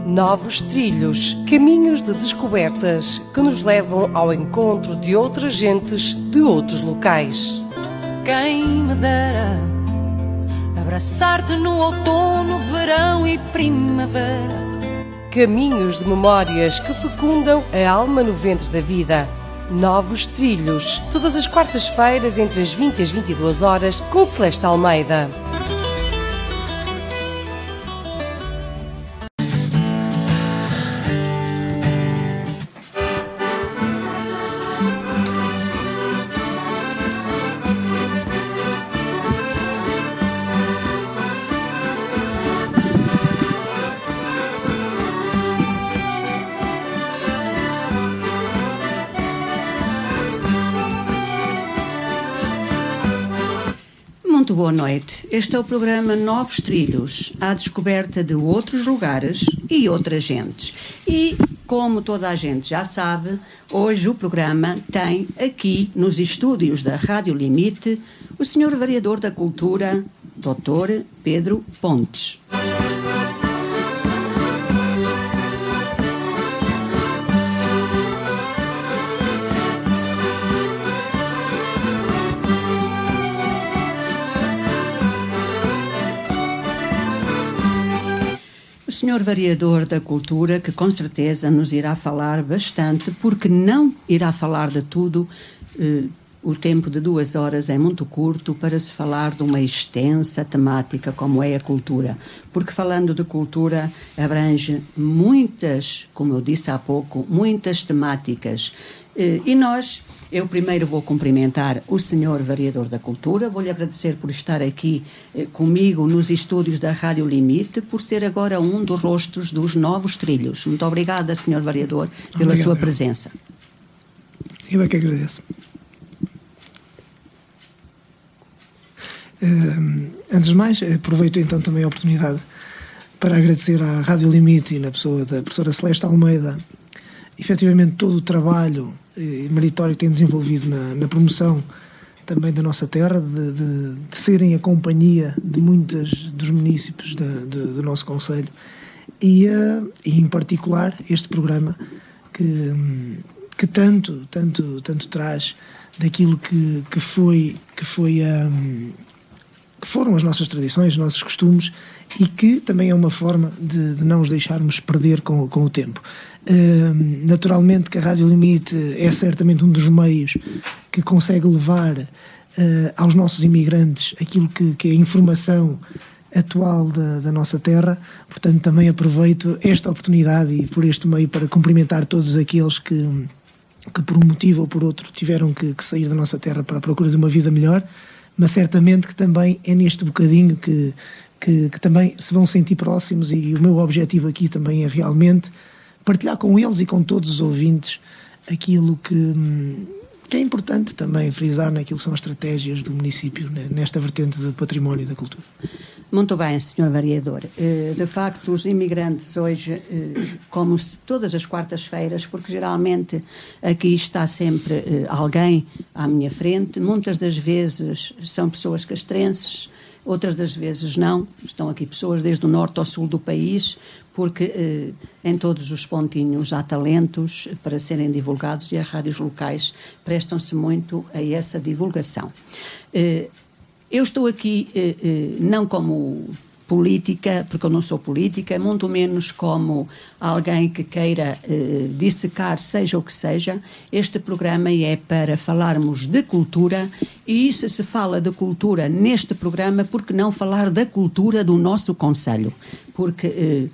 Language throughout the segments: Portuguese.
Novos trilhos, caminhos de descobertas que nos levam ao encontro de outras gentes de outros locais. Quem me dera abraçar-te no outono, verão e primavera. Caminhos de memórias que fecundam a alma no ventre da vida. Novos trilhos, todas as quartas-feiras entre as 20 e as 22 horas, com Celeste Almeida. Muito boa noite. Este é o programa Novos Trilhos, à descoberta de outros lugares e outras gentes. E, como toda a gente já sabe, hoje o programa tem aqui, nos estúdios da Rádio Limite, o Sr. Vereador da Cultura, Dr. Pedro Pontes. Senhor Vereador da Cultura, que com certeza nos irá falar bastante, porque não irá falar de tudo. O tempo de 2 horas é muito curto para se falar de uma extensa temática como é a cultura, porque falando de cultura abrange muitas, como eu disse há pouco, muitas temáticas. Eu primeiro vou cumprimentar o Sr. Vereador da Cultura, vou-lhe agradecer por estar aqui comigo nos estúdios da Rádio Limite, por ser agora um dos rostos dos Novos Trilhos. Muito obrigada, Sr. Vereador, pela sua presença. Eu é que agradeço. Antes de mais, aproveito então também a oportunidade para agradecer à Rádio Limite e na pessoa da professora Celeste Almeida, efetivamente todo o trabalho meritório que tem desenvolvido na promoção também da nossa terra, de serem a companhia de muitos dos municípios do nosso concelho e em particular este programa que tanto traz daquilo que foram as nossas tradições, os nossos costumes, e que também é uma forma de não os deixarmos perder com o tempo. Naturalmente que a Rádio Limite é certamente um dos meios que consegue levar aos nossos imigrantes aquilo que é a informação atual da nossa terra. Portanto, também aproveito esta oportunidade e por este meio para cumprimentar todos aqueles que por um motivo ou por outro tiveram que sair da nossa terra para a procura de uma vida melhor, mas certamente que também é neste bocadinho que também se vão sentir próximos, e o meu objetivo aqui também é realmente partilhar com eles e com todos os ouvintes aquilo que é importante também frisar naquilo que são as estratégias do município nesta vertente de património e da cultura. Muito bem, Sr. Vereador. De facto, os imigrantes hoje, como todas as quartas-feiras, porque geralmente aqui está sempre alguém à minha frente, muitas das vezes são pessoas castrenses, outras das vezes não, estão aqui pessoas desde o norte ao sul do país, porque em todos os pontinhos há talentos para serem divulgados e as rádios locais prestam-se muito a essa divulgação. Eu estou aqui não como política, porque eu não sou política, muito menos como alguém que queira dissecar, seja o que seja. Este programa é para falarmos de cultura, e se fala de cultura neste programa, por que não falar da cultura do nosso concelho? Porque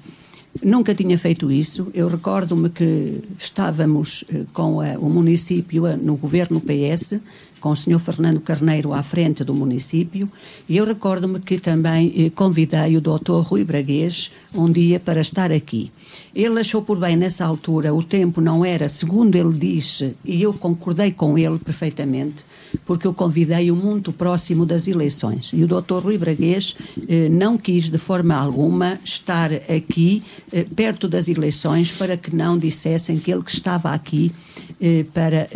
nunca tinha feito isso. Eu recordo-me que estávamos com o município no governo PS, com o Sr. Fernando Carneiro à frente do município, e eu recordo-me que também convidei o Dr. Rui Braguês um dia para estar aqui. Ele achou por bem nessa altura, o tempo não era, segundo ele disse, e eu concordei com ele perfeitamente, porque eu convidei-o muito próximo das eleições. E o Dr. Rui Braguês não quis de forma alguma estar aqui perto das eleições, para que não dissessem que ele que estava aqui para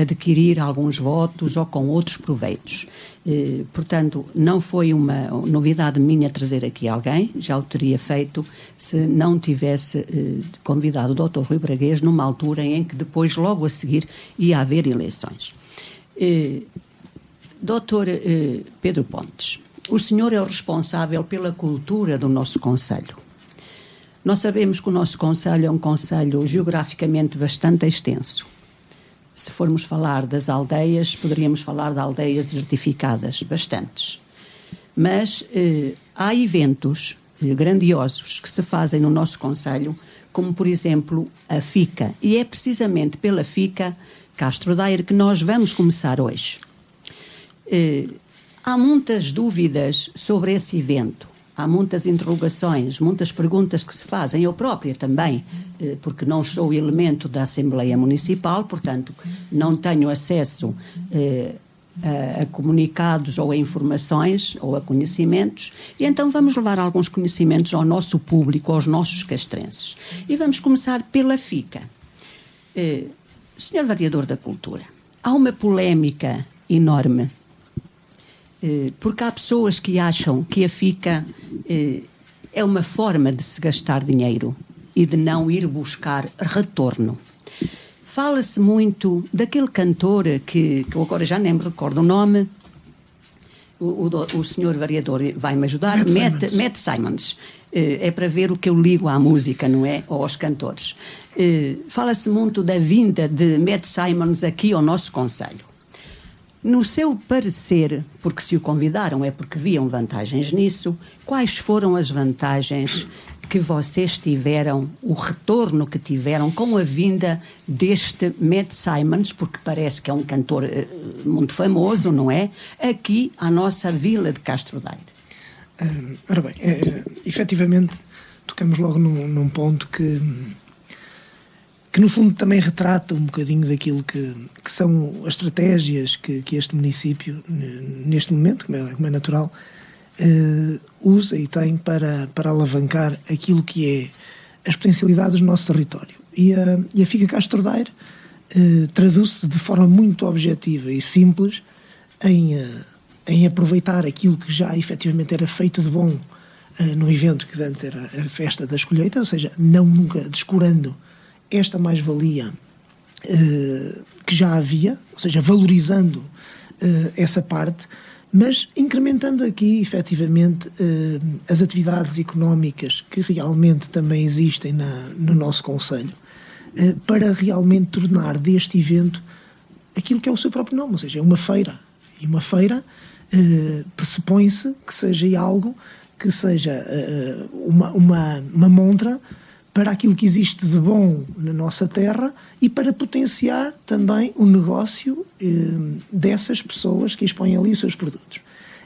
adquirir alguns votos ou com outros proveitos. Portanto, não foi uma novidade minha trazer aqui alguém, já o teria feito se não tivesse convidado o Dr. Rui Braguês numa altura em que depois, logo a seguir, ia haver eleições. Dr. Pedro Pontes, o senhor é o responsável pela cultura do nosso concelho. Nós sabemos que o nosso concelho é um concelho geograficamente bastante extenso. Se formos falar das aldeias, poderíamos falar de aldeias desertificadas, bastantes. Mas há eventos grandiosos que se fazem no nosso concelho, como, por exemplo, a FICA. E é precisamente pela FICA Castro Daire que nós vamos começar hoje. Há muitas dúvidas sobre esse evento. Há muitas interrogações, muitas perguntas que se fazem, eu própria também, porque não sou elemento da Assembleia Municipal, portanto, não tenho acesso a comunicados ou a informações ou a conhecimentos, e então vamos levar alguns conhecimentos ao nosso público, aos nossos castrenses. E vamos começar pela FICA. Senhor Vereador da Cultura, há uma polémica enorme, porque há pessoas que acham que a FICA é uma forma de se gastar dinheiro e de não ir buscar retorno. Fala-se muito daquele cantor que eu agora já nem me recordo o nome, o senhor vereador vai-me ajudar, Matt Simons. É para ver o que eu ligo à música, não é? Ou aos cantores. Fala-se muito da vinda de Matt Simons aqui ao nosso concelho. No seu parecer, porque se o convidaram é porque viam vantagens nisso, quais foram as vantagens que vocês tiveram, o retorno que tiveram com a vinda deste Matt Simons, porque parece que é um cantor muito famoso, não é? Aqui à nossa vila de Castro Daire. Ora bem, efetivamente tocamos logo num ponto que no fundo também retrata um bocadinho daquilo que são as estratégias que este município, neste momento, como é natural, usa e tem para alavancar aquilo que é as potencialidades do nosso território. E a FICA Castro Daire traduz-se de forma muito objetiva e simples em aproveitar aquilo que já efetivamente era feito de bom no evento que antes era a festa das colheitas, ou seja, não nunca descurando esta mais-valia que já havia, ou seja, valorizando essa parte, mas incrementando aqui, efetivamente, as atividades económicas que realmente também existem no nosso concelho, para realmente tornar deste evento aquilo que é o seu próprio nome, ou seja, é uma feira. E uma feira pressupõe-se que seja algo que seja uma montra para aquilo que existe de bom na nossa terra e para potenciar também o negócio dessas pessoas que expõem ali os seus produtos.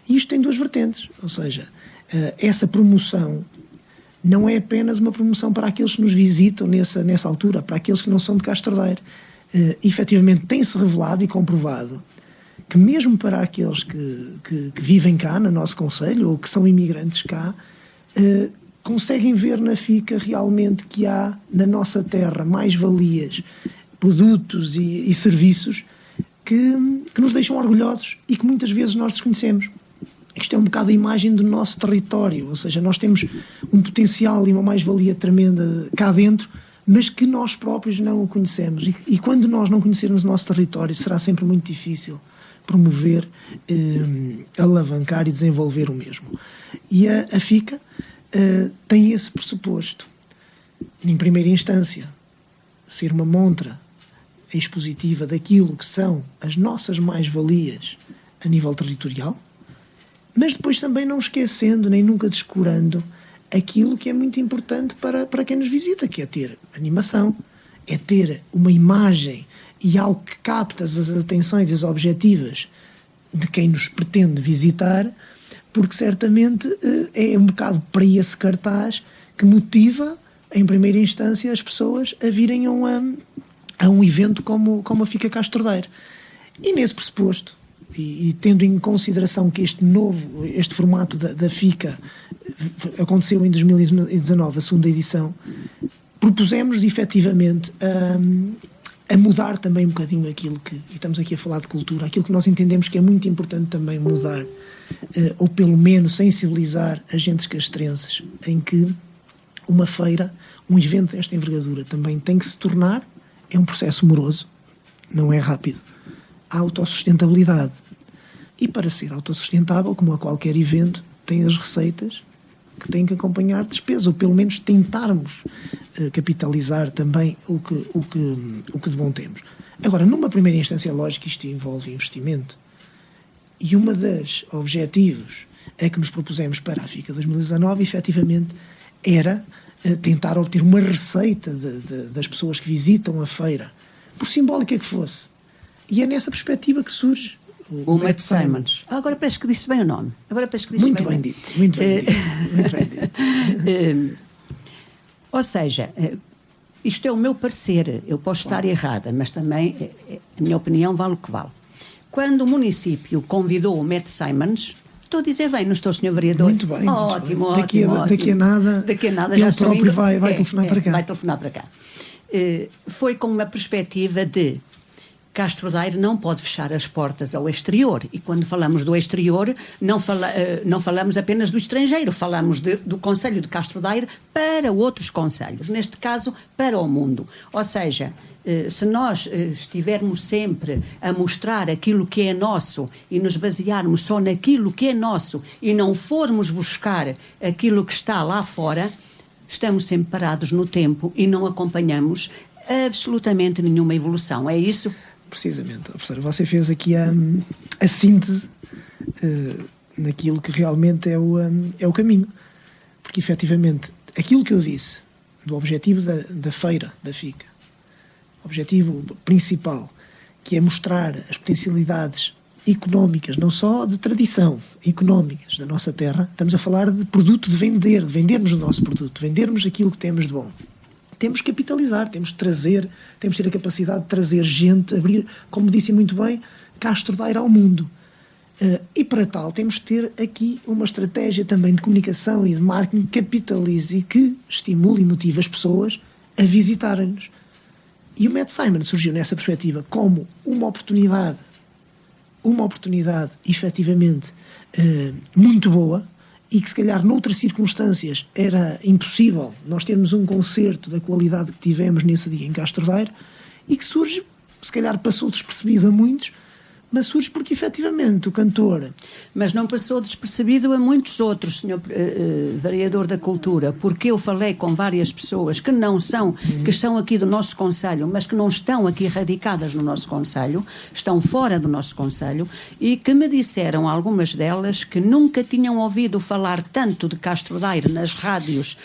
E isto tem duas vertentes, ou seja, essa promoção não é apenas uma promoção para aqueles que nos visitam nessa altura, para aqueles que não são de Castro Daire. Efetivamente tem-se revelado e comprovado que mesmo para aqueles que vivem cá no nosso concelho ou que são imigrantes cá, conseguem ver na FICA realmente que há na nossa terra mais-valias, produtos e serviços que nos deixam orgulhosos e que muitas vezes nós desconhecemos. Isto é um bocado a imagem do nosso território, ou seja, nós temos um potencial e uma mais-valia tremenda cá dentro, mas que nós próprios não o conhecemos. E quando nós não conhecermos o nosso território, será sempre muito difícil promover, alavancar e desenvolver o mesmo. E a FICA tem esse pressuposto, em primeira instância, ser uma montra expositiva daquilo que são as nossas mais-valias a nível territorial, mas depois também não esquecendo nem nunca descurando aquilo que é muito importante para quem nos visita, que é ter animação, é ter uma imagem e algo que capta as atenções e as objetivas de quem nos pretende visitar, porque certamente é um bocado para esse cartaz que motiva, em primeira instância, as pessoas a virem a um evento como a FICA Castro Daire. E nesse pressuposto, e tendo em consideração que este formato da FICA aconteceu em 2019, a segunda edição, propusemos efetivamente a mudar também um bocadinho aquilo que, e estamos aqui a falar de cultura, aquilo que nós entendemos que é muito importante também mudar, ou pelo menos sensibilizar agentes castrenses, em que uma feira, um evento desta envergadura também tem que se tornar, é um processo moroso, não é rápido, a autossustentabilidade. E para ser autossustentável, como a qualquer evento, tem as receitas que têm que acompanhar despesas, ou pelo menos tentarmos capitalizar também o que de bom temos. Agora, numa primeira instância, é lógico que isto envolve investimento. E uma das objetivos é que nos propusemos para a FICA 2019, efetivamente, era tentar obter uma receita das pessoas que visitam a feira, por simbólica que fosse. E é nessa perspectiva que surge o Matt Simons. Agora parece que disse bem o nome. Muito bem dito. Muito bem dito. Ou seja, isto é o meu parecer. Eu posso estar errada, mas também a minha opinião vale o que vale. Quando o município convidou o Matt Simons, estou a dizer bem, não estou, Sr. Vereador? Muito bem. Ótimo, ótimo. Daqui a nada já ele próprio vai telefonar para cá. Vai telefonar para cá. Foi com uma perspectiva de Castro Daire não pode fechar as portas ao exterior. E quando falamos do exterior, não falamos apenas do estrangeiro, falamos do Concelho de Castro Daire para outros concelhos, neste caso para o mundo. Ou seja, se nós estivermos sempre a mostrar aquilo que é nosso e nos basearmos só naquilo que é nosso e não formos buscar aquilo que está lá fora, estamos sempre parados no tempo e não acompanhamos absolutamente nenhuma evolução. É isso? Precisamente, professora, você fez aqui a síntese naquilo que realmente é o caminho. Porque, efetivamente, aquilo que eu disse do objetivo da feira da FICA, o objetivo principal, que é mostrar as potencialidades económicas, não só de tradição, económicas da nossa terra, estamos a falar de produto, de vendermos o nosso produto, vendermos aquilo que temos de bom. Temos que capitalizar, temos que trazer, temos que ter a capacidade de trazer gente, abrir, como disse muito bem, Castro Daire ao mundo. E para tal temos que ter aqui uma estratégia também de comunicação e de marketing que capitalize e que estimule e motive as pessoas a visitarem-nos. E o Matt Simons surgiu nessa perspectiva como uma oportunidade efetivamente muito boa, e que se calhar noutras circunstâncias era impossível nós termos um concerto da qualidade que tivemos nesse dia em Castro Daire, e que surge, se calhar passou despercebido a muitos, mas surge porque efetivamente o cantor... Mas não passou despercebido a muitos outros, Sr. Vereador da Cultura, porque eu falei com várias pessoas que não são, que são aqui do nosso concelho, mas que não estão aqui radicadas no nosso concelho, estão fora do nosso concelho, e que me disseram, algumas delas, que nunca tinham ouvido falar tanto de Castro Daire nas rádios,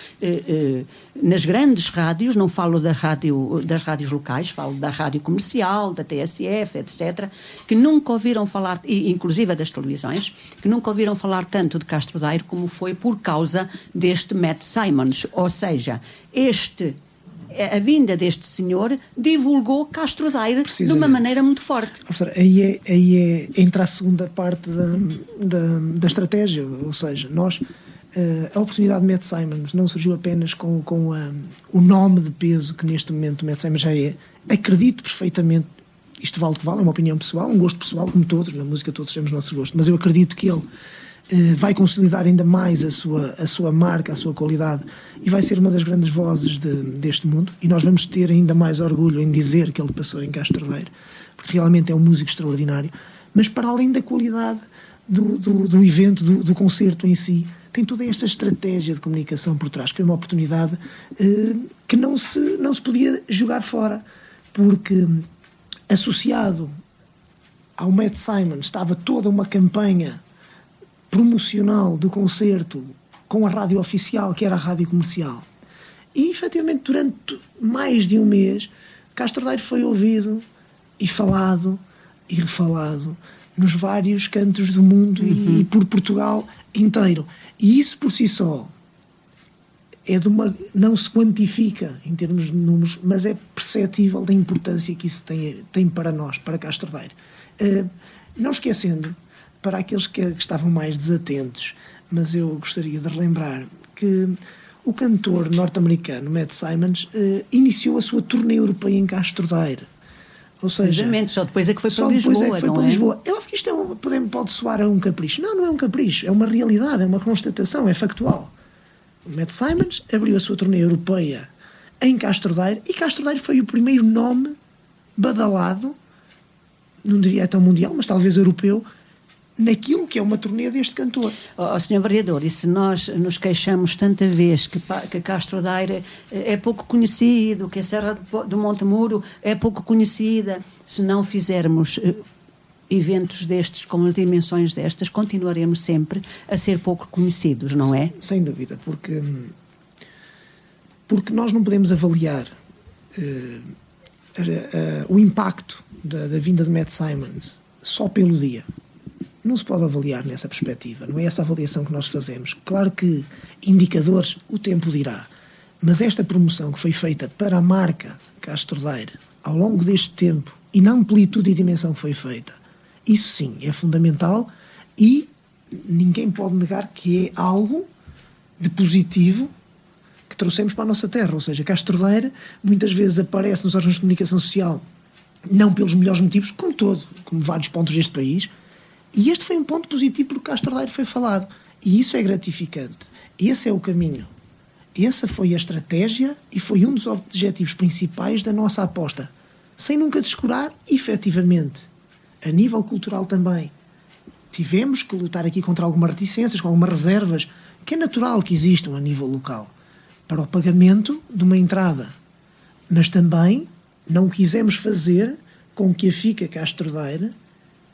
nas grandes rádios, não falo das rádios locais, falo da rádio comercial, da TSF, etc., que nunca ouviram falar, inclusive das televisões, que nunca ouviram falar tanto de Castro Daire como foi por causa deste Matt Simons. Ou seja, a vinda deste senhor divulgou Castro Daire de uma maneira muito forte. Aí entra a segunda parte da estratégia, ou seja, nós... a oportunidade de Matt Simons não surgiu apenas com o nome de peso que neste momento o Matt Simons já é. Acredito perfeitamente, isto vale o que vale, é uma opinião pessoal, um gosto pessoal, como todos, na música todos temos o nosso gosto, mas eu acredito que ele vai consolidar ainda mais a sua marca, a sua qualidade, e vai ser uma das grandes vozes deste mundo, e nós vamos ter ainda mais orgulho em dizer que ele passou em Castro Daire, porque realmente é um músico extraordinário. Mas para além da qualidade do evento, do concerto em si, tem toda esta estratégia de comunicação por trás, que foi uma oportunidade que não se podia jogar fora, porque associado ao Matt Simons estava toda uma campanha promocional do concerto com a rádio oficial, que era a rádio comercial. E, efetivamente, durante mais de um mês, Castro Daire foi ouvido e falado e refalado nos vários cantos do mundo e por Portugal inteiro. E isso por si só não se quantifica em termos de números, mas é perceptível da importância que isso tem para nós, para Castro Daire. Não esquecendo, para aqueles que estavam mais desatentos, mas eu gostaria de relembrar que o cantor norte-americano Matt Simons iniciou a sua turnê europeia em Castro Daire. Ou seja, precisamente, só depois é que foi para Lisboa, Lisboa. Eu acho que isto pode soar a um capricho. Não é um capricho, é uma realidade, é uma constatação, é factual. O Matt Simons abriu a sua turnê europeia em Castro Daire, e Castro Daire foi o primeiro nome badalado, não diria tão mundial, mas talvez europeu, naquilo que é uma turnê deste cantor. Sr. Vereador, e se nós nos queixamos tanta vez que Castro Daire é pouco conhecido, que a Serra do Montemuro é pouco conhecida, se não fizermos eventos destes, com as dimensões destas, continuaremos sempre a ser pouco conhecidos, não é? Sem dúvida, porque nós não podemos avaliar o impacto da vinda de Matt Simons só pelo dia. Não se pode avaliar nessa perspectiva, não é essa avaliação que nós fazemos. Claro que indicadores o tempo dirá, mas esta promoção que foi feita para a marca Castro Daire ao longo deste tempo, e na amplitude e dimensão que foi feita, isso sim é fundamental, e ninguém pode negar que é algo de positivo que trouxemos para a nossa terra. Ou seja, Castro Daire muitas vezes aparece nos órgãos de comunicação social não pelos melhores motivos, como vários pontos deste país, e este foi um ponto positivo porque Castro Daire foi falado, e isso é gratificante. Esse é o caminho, essa foi a estratégia e foi um dos objetivos principais da nossa aposta, sem nunca descurar, efetivamente, a nível cultural também. Tivemos que lutar aqui contra algumas reticências, com algumas reservas, que é natural que existam a nível local, para o pagamento de uma entrada, mas também não quisemos fazer com que a FICA Castro Daire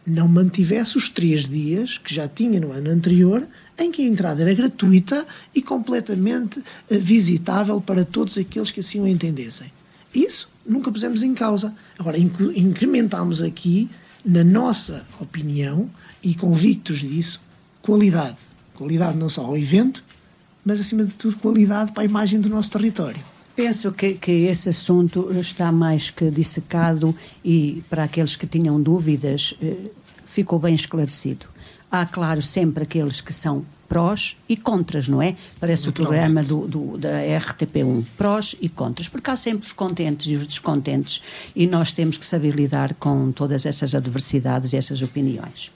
não mantivesse os 3 dias que já tinha no ano anterior, em que a entrada era gratuita e completamente visitável para todos aqueles que assim o entendessem. Isso nunca pusemos em causa. Agora, incrementámos aqui, na nossa opinião, e convictos disso, qualidade. Qualidade não só ao evento, mas acima de tudo qualidade para a imagem do nosso território. Penso que esse assunto está mais que dissecado, e para aqueles que tinham dúvidas ficou bem esclarecido. Há, claro, sempre aqueles que são prós e contras, não é? Parece o programa da RTP1, prós e contras, porque há sempre os contentes e os descontentes, e nós temos que saber lidar com todas essas adversidades e essas opiniões.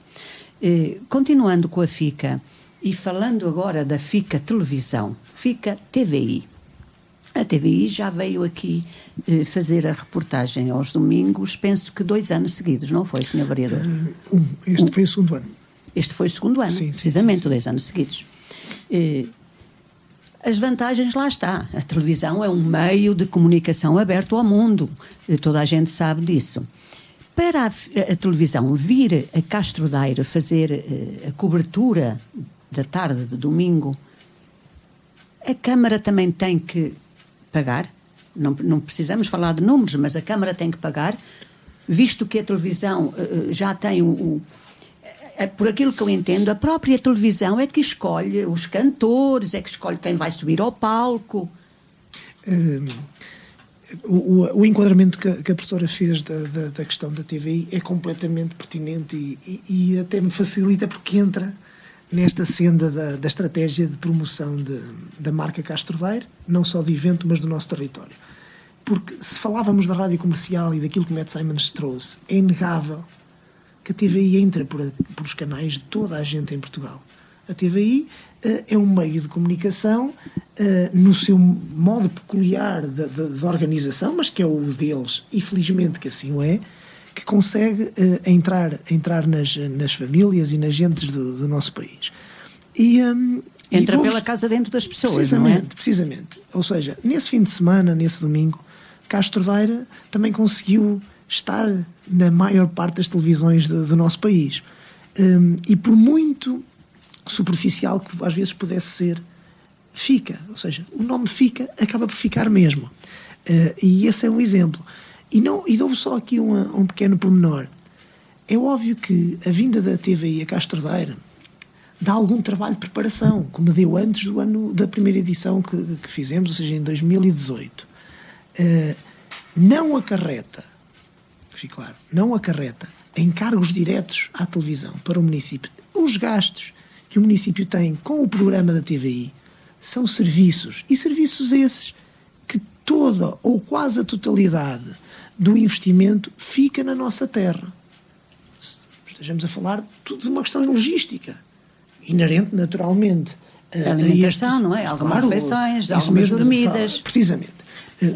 Continuando com a FICA, e falando agora da FICA Televisão, FICA TVI. A TVI já veio aqui fazer a reportagem aos domingos, penso que 2 anos seguidos, não foi, Sr. Vereador? Este foi o segundo ano. Este foi o segundo ano, sim, precisamente, sim. 2 anos seguidos. As vantagens lá está. A televisão é um meio de comunicação aberto ao mundo. Toda a gente sabe disso. Para a televisão vir a Castro Daire fazer a cobertura da tarde de domingo, a Câmara também tem que pagar. Não precisamos falar de números, mas a Câmara tem que pagar, visto que a televisão já tem por aquilo que eu entendo, a própria televisão é que escolhe os cantores, é que escolhe quem vai subir ao palco. O enquadramento que a professora fez da questão da TVI é completamente pertinente e até me facilita, porque entra nesta senda da estratégia de promoção da marca Castro Daire, não só de evento, mas do nosso território. Porque se falávamos da rádio comercial e daquilo que o Matt Simons trouxe, é inegável que a TVI entra por os canais de toda a gente em Portugal. A TVI é um meio de comunicação no seu modo peculiar de organização, mas que é o deles, e felizmente que assim o é, que consegue entrar nas famílias e nas gentes do nosso país. Entra pela casa dentro das pessoas, não é? Precisamente. Ou seja, nesse fim de semana, nesse domingo, Castro Daire também conseguiu estar na maior parte das televisões do nosso país. E por muito superficial que às vezes pudesse ser, fica. Ou seja, o nome fica, acaba por ficar mesmo. E esse é um exemplo. E dou só aqui um pequeno pormenor. É óbvio que a vinda da TVI a Castro Daire dá algum trabalho de preparação, como deu antes do ano da primeira edição que fizemos, ou seja, em 2018. Não acarreta, fique claro, não acarreta encargos diretos à televisão para o município. Os gastos que o município tem com o programa da TVI são serviços, e serviços esses que toda ou quase a totalidade do investimento fica na nossa terra. Estejamos a falar tudo de uma questão logística, inerente naturalmente a alimentação, não é? Algumas refeições, algumas dormidas. Precisamente.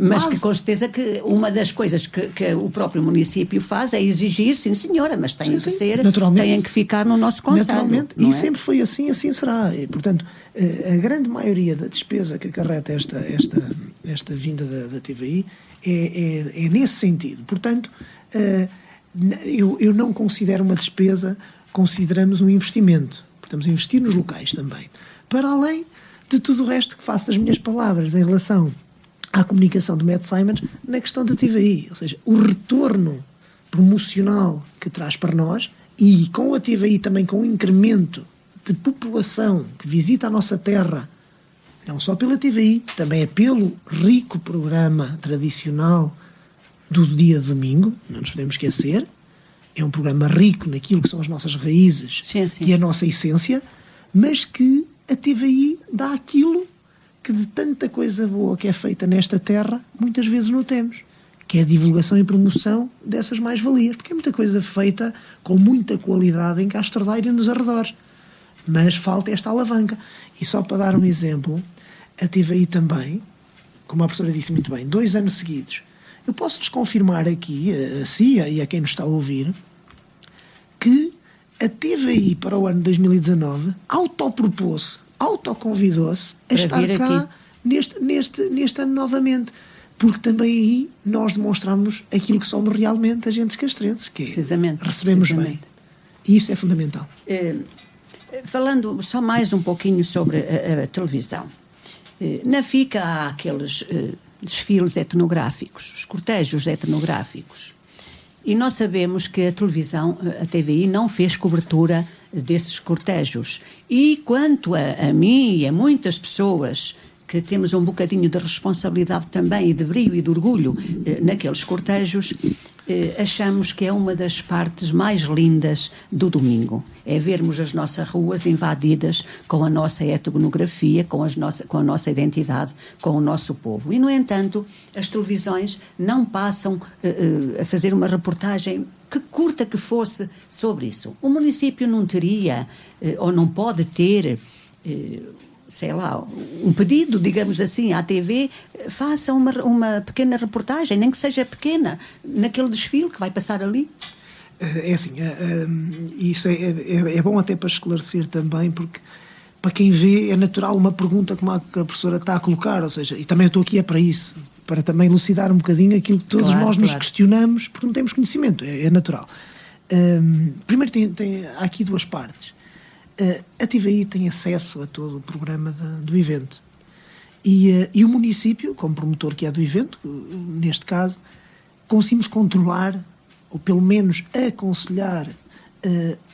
Mas que com certeza que uma das coisas que o próprio município faz é exigir, sim senhora, mas têm que ser, têm que ficar no nosso concelho. Naturalmente, e sempre foi assim, assim será. E, portanto, a grande maioria da despesa que acarreta esta vinda da TVI é nesse sentido. Portanto, eu não considero uma despesa, consideramos um investimento. Estamos a investir nos locais também. Para além de tudo o resto que faço das minhas palavras em relação à comunicação do Matt Simons na questão da TVI, ou seja, o retorno promocional que traz para nós, e com a TVI também com o incremento de população que visita a nossa terra, não só pela TVI, também é pelo rico programa tradicional do dia de domingo, não nos podemos esquecer, é um programa rico naquilo que são as nossas raízes e a nossa essência, mas que a TVI dá aquilo que de tanta coisa boa que é feita nesta terra, muitas vezes não temos, que é a divulgação e promoção dessas mais-valias, porque é muita coisa feita com muita qualidade em Castro Daire e nos arredores, mas falta esta alavanca. E só para dar um exemplo, a TVI também, como a professora disse muito bem, 2 anos seguidos, eu posso-lhes confirmar aqui, a si e a quem nos está a ouvir, que a TVI para o ano 2019 autoconvidou-se a estar cá neste ano novamente, porque também aí nós demonstramos aquilo que somos realmente agentes castrenses, que recebemos bem. E isso é fundamental. Falando só mais um pouquinho sobre a televisão, na FICA há aqueles desfiles etnográficos, os cortejos etnográficos, e nós sabemos que a televisão, a TVI, não fez cobertura desses cortejos. E quanto a mim e a muitas pessoas que temos um bocadinho de responsabilidade também e de brio e de orgulho naqueles cortejos, achamos que é uma das partes mais lindas do domingo. É vermos as nossas ruas invadidas com a nossa etnografia, com a nossa identidade, com o nosso povo. E, no entanto, as televisões não passam a fazer uma reportagem, que curta que fosse, sobre isso. O município não teria, ou não pode ter, sei lá, um pedido, digamos assim, à TV, faça uma pequena reportagem, nem que seja pequena, naquele desfile que vai passar ali. É assim, isso é bom até para esclarecer também, porque para quem vê é natural uma pergunta como a que a professora está a colocar, ou seja, e também eu estou aqui para isso, para também elucidar um bocadinho aquilo que todos nós nos questionamos, porque não temos conhecimento, é natural. Primeiro há aqui 2 partes. A TVI tem acesso a todo o programa do evento e o município, como promotor que é do evento, neste caso, conseguimos controlar ou pelo menos aconselhar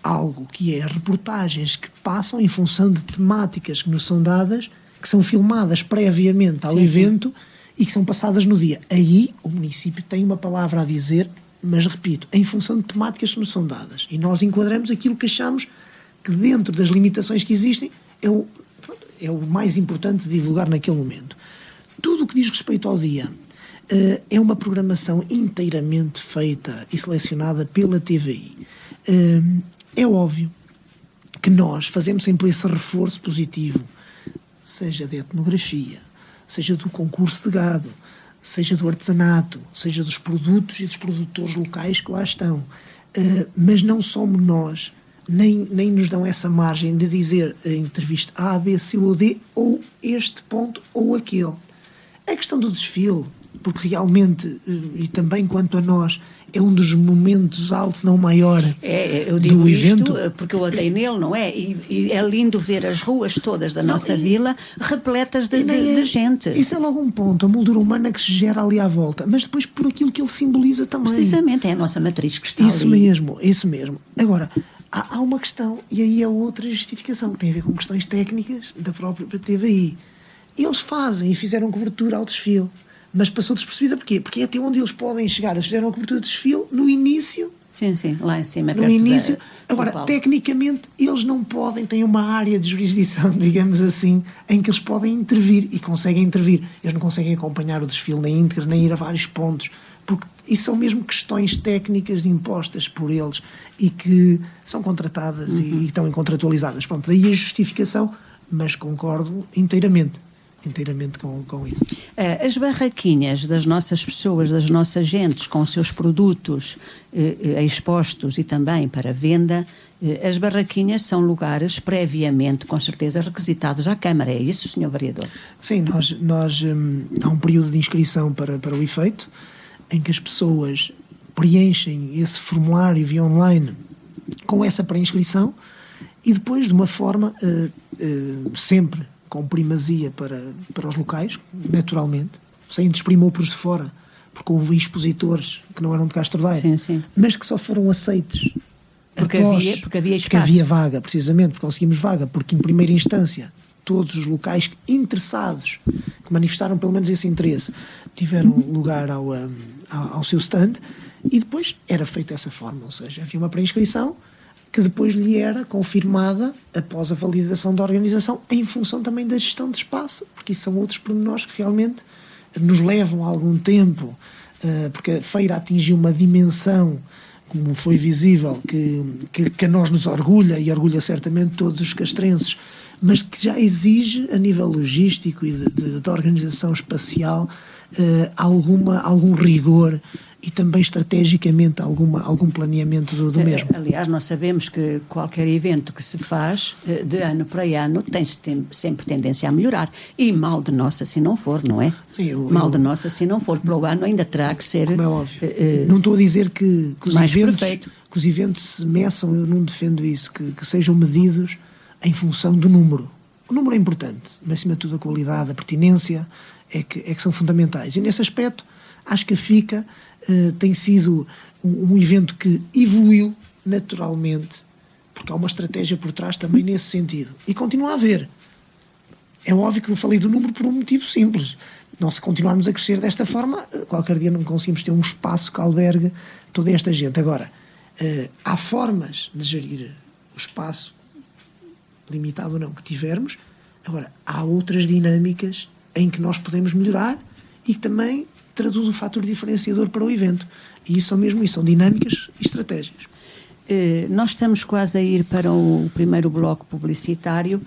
algo que é reportagens que passam em função de temáticas que nos são dadas, que são filmadas previamente ao evento e que são passadas no dia. Aí o município tem uma palavra a dizer, mas repito, em função de temáticas que nos são dadas, e nós enquadramos aquilo que achamos que dentro das limitações que existem é o mais importante de divulgar naquele momento. Tudo o que diz respeito ao dia é uma programação inteiramente feita e selecionada pela TVI. É óbvio que nós fazemos sempre esse reforço positivo, seja da etnografia, seja do concurso de gado, seja do artesanato, seja dos produtos e dos produtores locais que lá estão. Mas não somos nós, nem nos dão essa margem de dizer em entrevista A, B, C ou D, ou este ponto ou aquele. A questão do desfile, porque realmente, e também quanto a nós, é um dos momentos altos, não o maior, eu digo do evento. Isto porque eu andei nele, não é? E é lindo ver as ruas todas da nossa vila repletas de gente. Isso é logo um ponto, a moldura humana que se gera ali à volta, mas depois por aquilo que ele simboliza também. Precisamente, é a nossa matriz que está isso ali. Isso mesmo. Agora, há uma questão, e aí é outra justificação, que tem a ver com questões técnicas da própria TVI. Eles fazem e fizeram cobertura ao desfile, mas passou despercebida porquê? Porque é até onde eles podem chegar. Eles fizeram a cobertura de desfile no início Sim, lá em cima. No início. Agora, tecnicamente, eles não podem, têm uma área de jurisdição, digamos assim, em que eles podem intervir e conseguem intervir. Eles não conseguem acompanhar o desfile na íntegra, nem ir a vários pontos, porque isso são mesmo questões técnicas impostas por eles e que são contratadas e estão contratualizadas. Pronto, daí a justificação, mas concordo inteiramente com isso. As barraquinhas das nossas pessoas, das nossas gentes, com os seus produtos expostos e também para venda, as barraquinhas são lugares previamente, com certeza, requisitados à Câmara. É isso, Sr. Vereador? Sim, nós há um período de inscrição para o efeito, em que as pessoas preenchem esse formulário via online com essa pré-inscrição e depois, de uma forma sempre com primazia para os locais, naturalmente, sem desprimor-os de fora, porque houve expositores que não eram de Castro Daire, mas que só foram aceitos porque havia espaço. Porque havia vaga, precisamente, porque conseguimos vaga, porque em primeira instância todos os locais interessados, que manifestaram pelo menos esse interesse, tiveram lugar ao seu stand, e depois era feito dessa forma, ou seja, havia uma pré-inscrição que depois lhe era confirmada após a validação da organização, em função também da gestão de espaço, porque isso são outros pormenores que realmente nos levam a algum tempo, porque a feira atingiu uma dimensão, como foi visível, que a nós nos orgulha, e orgulha certamente todos os castrenses, mas que já exige, a nível logístico e de organização espacial, algum rigor e também estrategicamente algum planeamento do mesmo. Aliás, nós sabemos que qualquer evento que se faz de ano para ano tem sempre tendência a melhorar, e mal de nós se não for, não é? Sim, mal de nós se não for, para o ano ainda terá que ser... Como é óbvio. Não estou a dizer que os eventos se meçam, eu não defendo isso, que sejam medidos em função do número. O número é importante, mas acima de tudo a qualidade, a pertinência é que são fundamentais. E nesse aspecto, acho que a FICA tem sido um evento que evoluiu naturalmente, porque há uma estratégia por trás também nesse sentido. E continua a haver. É óbvio que eu falei do número por um motivo simples. Nós, se continuarmos a crescer desta forma, qualquer dia não conseguimos ter um espaço que albergue toda esta gente. Agora, há formas de gerir o espaço, limitado ou não, que tivermos. Agora, há outras dinâmicas em que nós podemos melhorar e que também traduz um fator diferenciador para o evento. E isso são dinâmicas e estratégias. Nós estamos quase a ir para o primeiro bloco publicitário,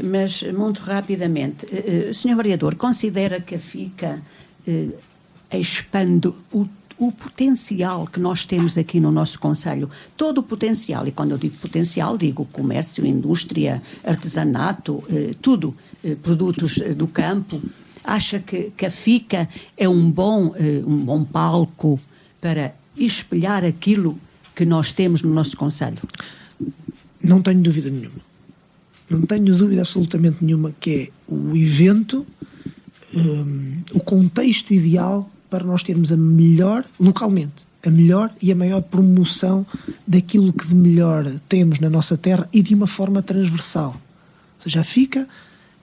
mas muito rapidamente. Sr. Vereador, considera que a FICA expande o potencial que nós temos aqui no nosso concelho, todo o potencial, e quando eu digo potencial, digo comércio, indústria, artesanato, tudo, produtos do campo. Acha que a FICA é um bom palco para espelhar aquilo que nós temos no nosso concelho? Não tenho dúvida nenhuma. Não tenho dúvida absolutamente nenhuma que é o evento, o contexto ideal para nós termos localmente, a melhor e a maior promoção daquilo que de melhor temos na nossa terra e de uma forma transversal. Ou seja, a FICA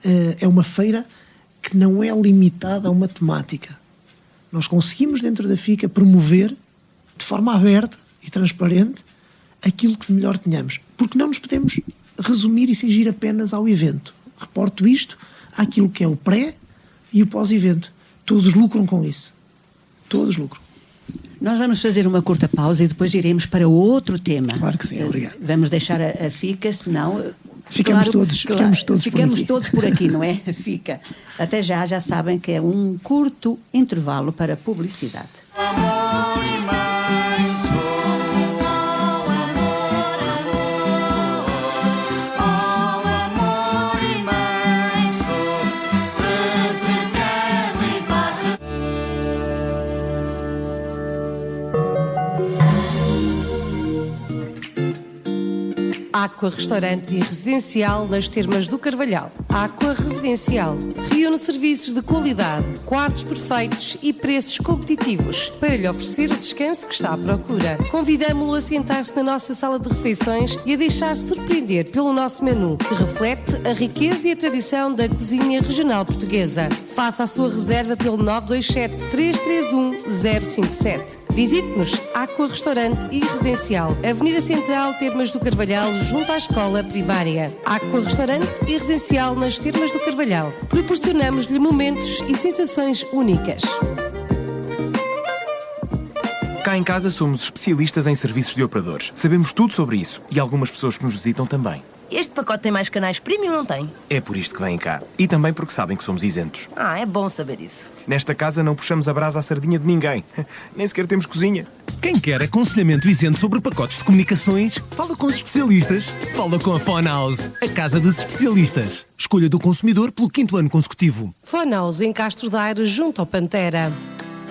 é uma feira que não é limitada a uma temática. Nós conseguimos, dentro da FICA, promover de forma aberta e transparente aquilo que de melhor tenhamos. Porque não nos podemos resumir e cingir apenas ao evento. Reporto isto àquilo que é o pré e o pós-evento. Todos lucram com isso. Todos lucram. Nós vamos fazer uma curta pausa e depois iremos para outro tema. Claro que sim, obrigado. Vamos deixar a FICA, senão... Ficamos todos por aqui, não é? Fica. Até já sabem que é um curto intervalo para publicidade. Aqua Restaurante e Residencial nas Termas do Carvalhal. Aqua Residencial. Reúne serviços de qualidade, quartos perfeitos e preços competitivos para lhe oferecer o descanso que está à procura. Convidamo-lo a sentar-se na nossa sala de refeições e a deixar-se surpreender pelo nosso menu, que reflete a riqueza e a tradição da cozinha regional portuguesa. Faça a sua reserva pelo 927-331-057. Visite-nos, Aqua Restaurante e Residencial, Avenida Central, Termas do Carvalhal, junto à Escola Primária. Aqua Restaurante e Residencial nas Termas do Carvalhal. Proporcionamos-lhe momentos e sensações únicas. Cá em casa somos especialistas em serviços de operadores. Sabemos tudo sobre isso e algumas pessoas que nos visitam também. Este pacote tem mais canais premium, não tem? É por isto que vêm cá. E também porque sabem que somos isentos. Ah, é bom saber isso. Nesta casa não puxamos a brasa à sardinha de ninguém. Nem sequer temos cozinha. Quem quer aconselhamento isento sobre pacotes de comunicações, fala com os especialistas. Fala com a Phone House, a casa dos especialistas. Escolha do consumidor pelo 5º ano consecutivo. Phone House em Castro Daire, junto ao Pantera.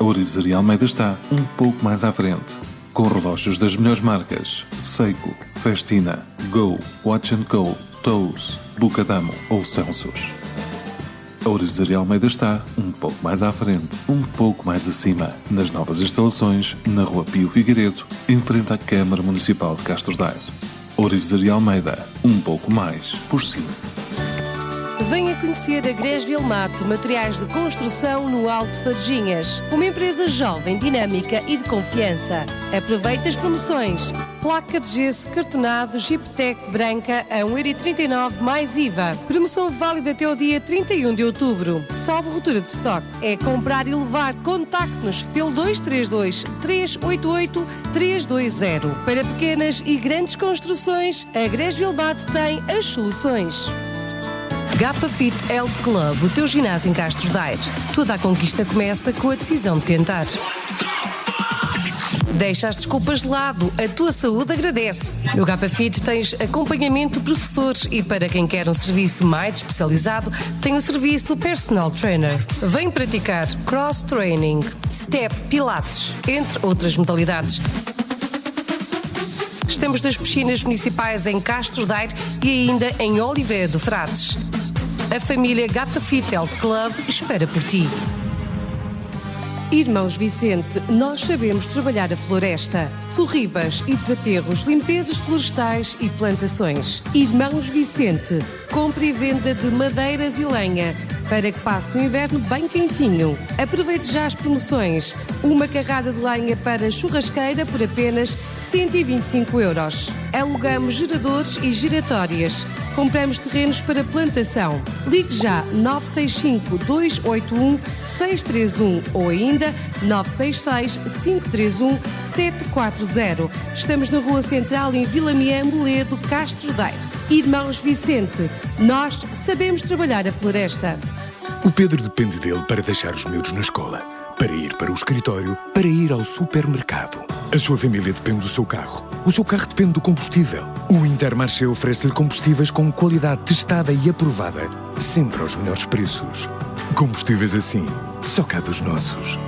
A Orivesaria Almeida está um pouco mais à frente. Com relógios das melhores marcas: Seiko, Festina, Go, Watch & Go, Toes, Bucadamo ou Celsius. A Orivesaria Almeida está um pouco mais à frente, um pouco mais acima, nas novas instalações, na Rua Pio Figueiredo, em frente à Câmara Municipal de Castro Daire. Orivesaria Almeida, um pouco mais por cima. Venha conhecer a Gresville Mato, materiais de construção no Alto Farginhas. Uma empresa jovem, dinâmica e de confiança. Aproveite as promoções. Placa de gesso cartonado Giptec branca a 1,39€ mais IVA. Promoção válida até o dia 31 de outubro. Salvo ruptura de estoque. É comprar e levar. Contacte-nos pelo 232-388-320. Para pequenas e grandes construções, a Gresville Mato tem as soluções. Gapa Fit Health Club, o teu ginásio em Castro Daire. Toda a conquista começa com a decisão de tentar. Deixa as desculpas de lado, a tua saúde agradece. No Gapa Fit tens acompanhamento de professores e para quem quer um serviço mais especializado, tem o serviço do personal trainer. Vem praticar cross training, step, pilates, entre outras modalidades. Estamos nas piscinas municipais em Castro Daire e ainda em Oliveira do Frades. A família Gapa Fit Health Club espera por ti. Irmãos Vicente, nós sabemos trabalhar a floresta. Sorribas e desaterros, limpezas florestais e plantações. Irmãos Vicente, compra e venda de madeiras e lenha para que passe o inverno bem quentinho. Aproveite já as promoções. Uma carrada de lenha para churrasqueira por apenas 125€. Alugamos geradores e giratórias. Compramos terrenos para plantação. Ligue já 965-281-631 ou ainda 966-531-740. Estamos na Rua Central em Vila Miã, Moledo, Castro Daire. Irmãos Vicente, nós sabemos trabalhar a floresta. O Pedro depende dele para deixar os miúdos na escola, para ir para o escritório, para ir ao supermercado. A sua família depende do seu carro. O seu carro depende do combustível. O Intermarché oferece-lhe combustíveis com qualidade testada e aprovada, sempre aos melhores preços. Combustíveis assim, só cá dos nossos.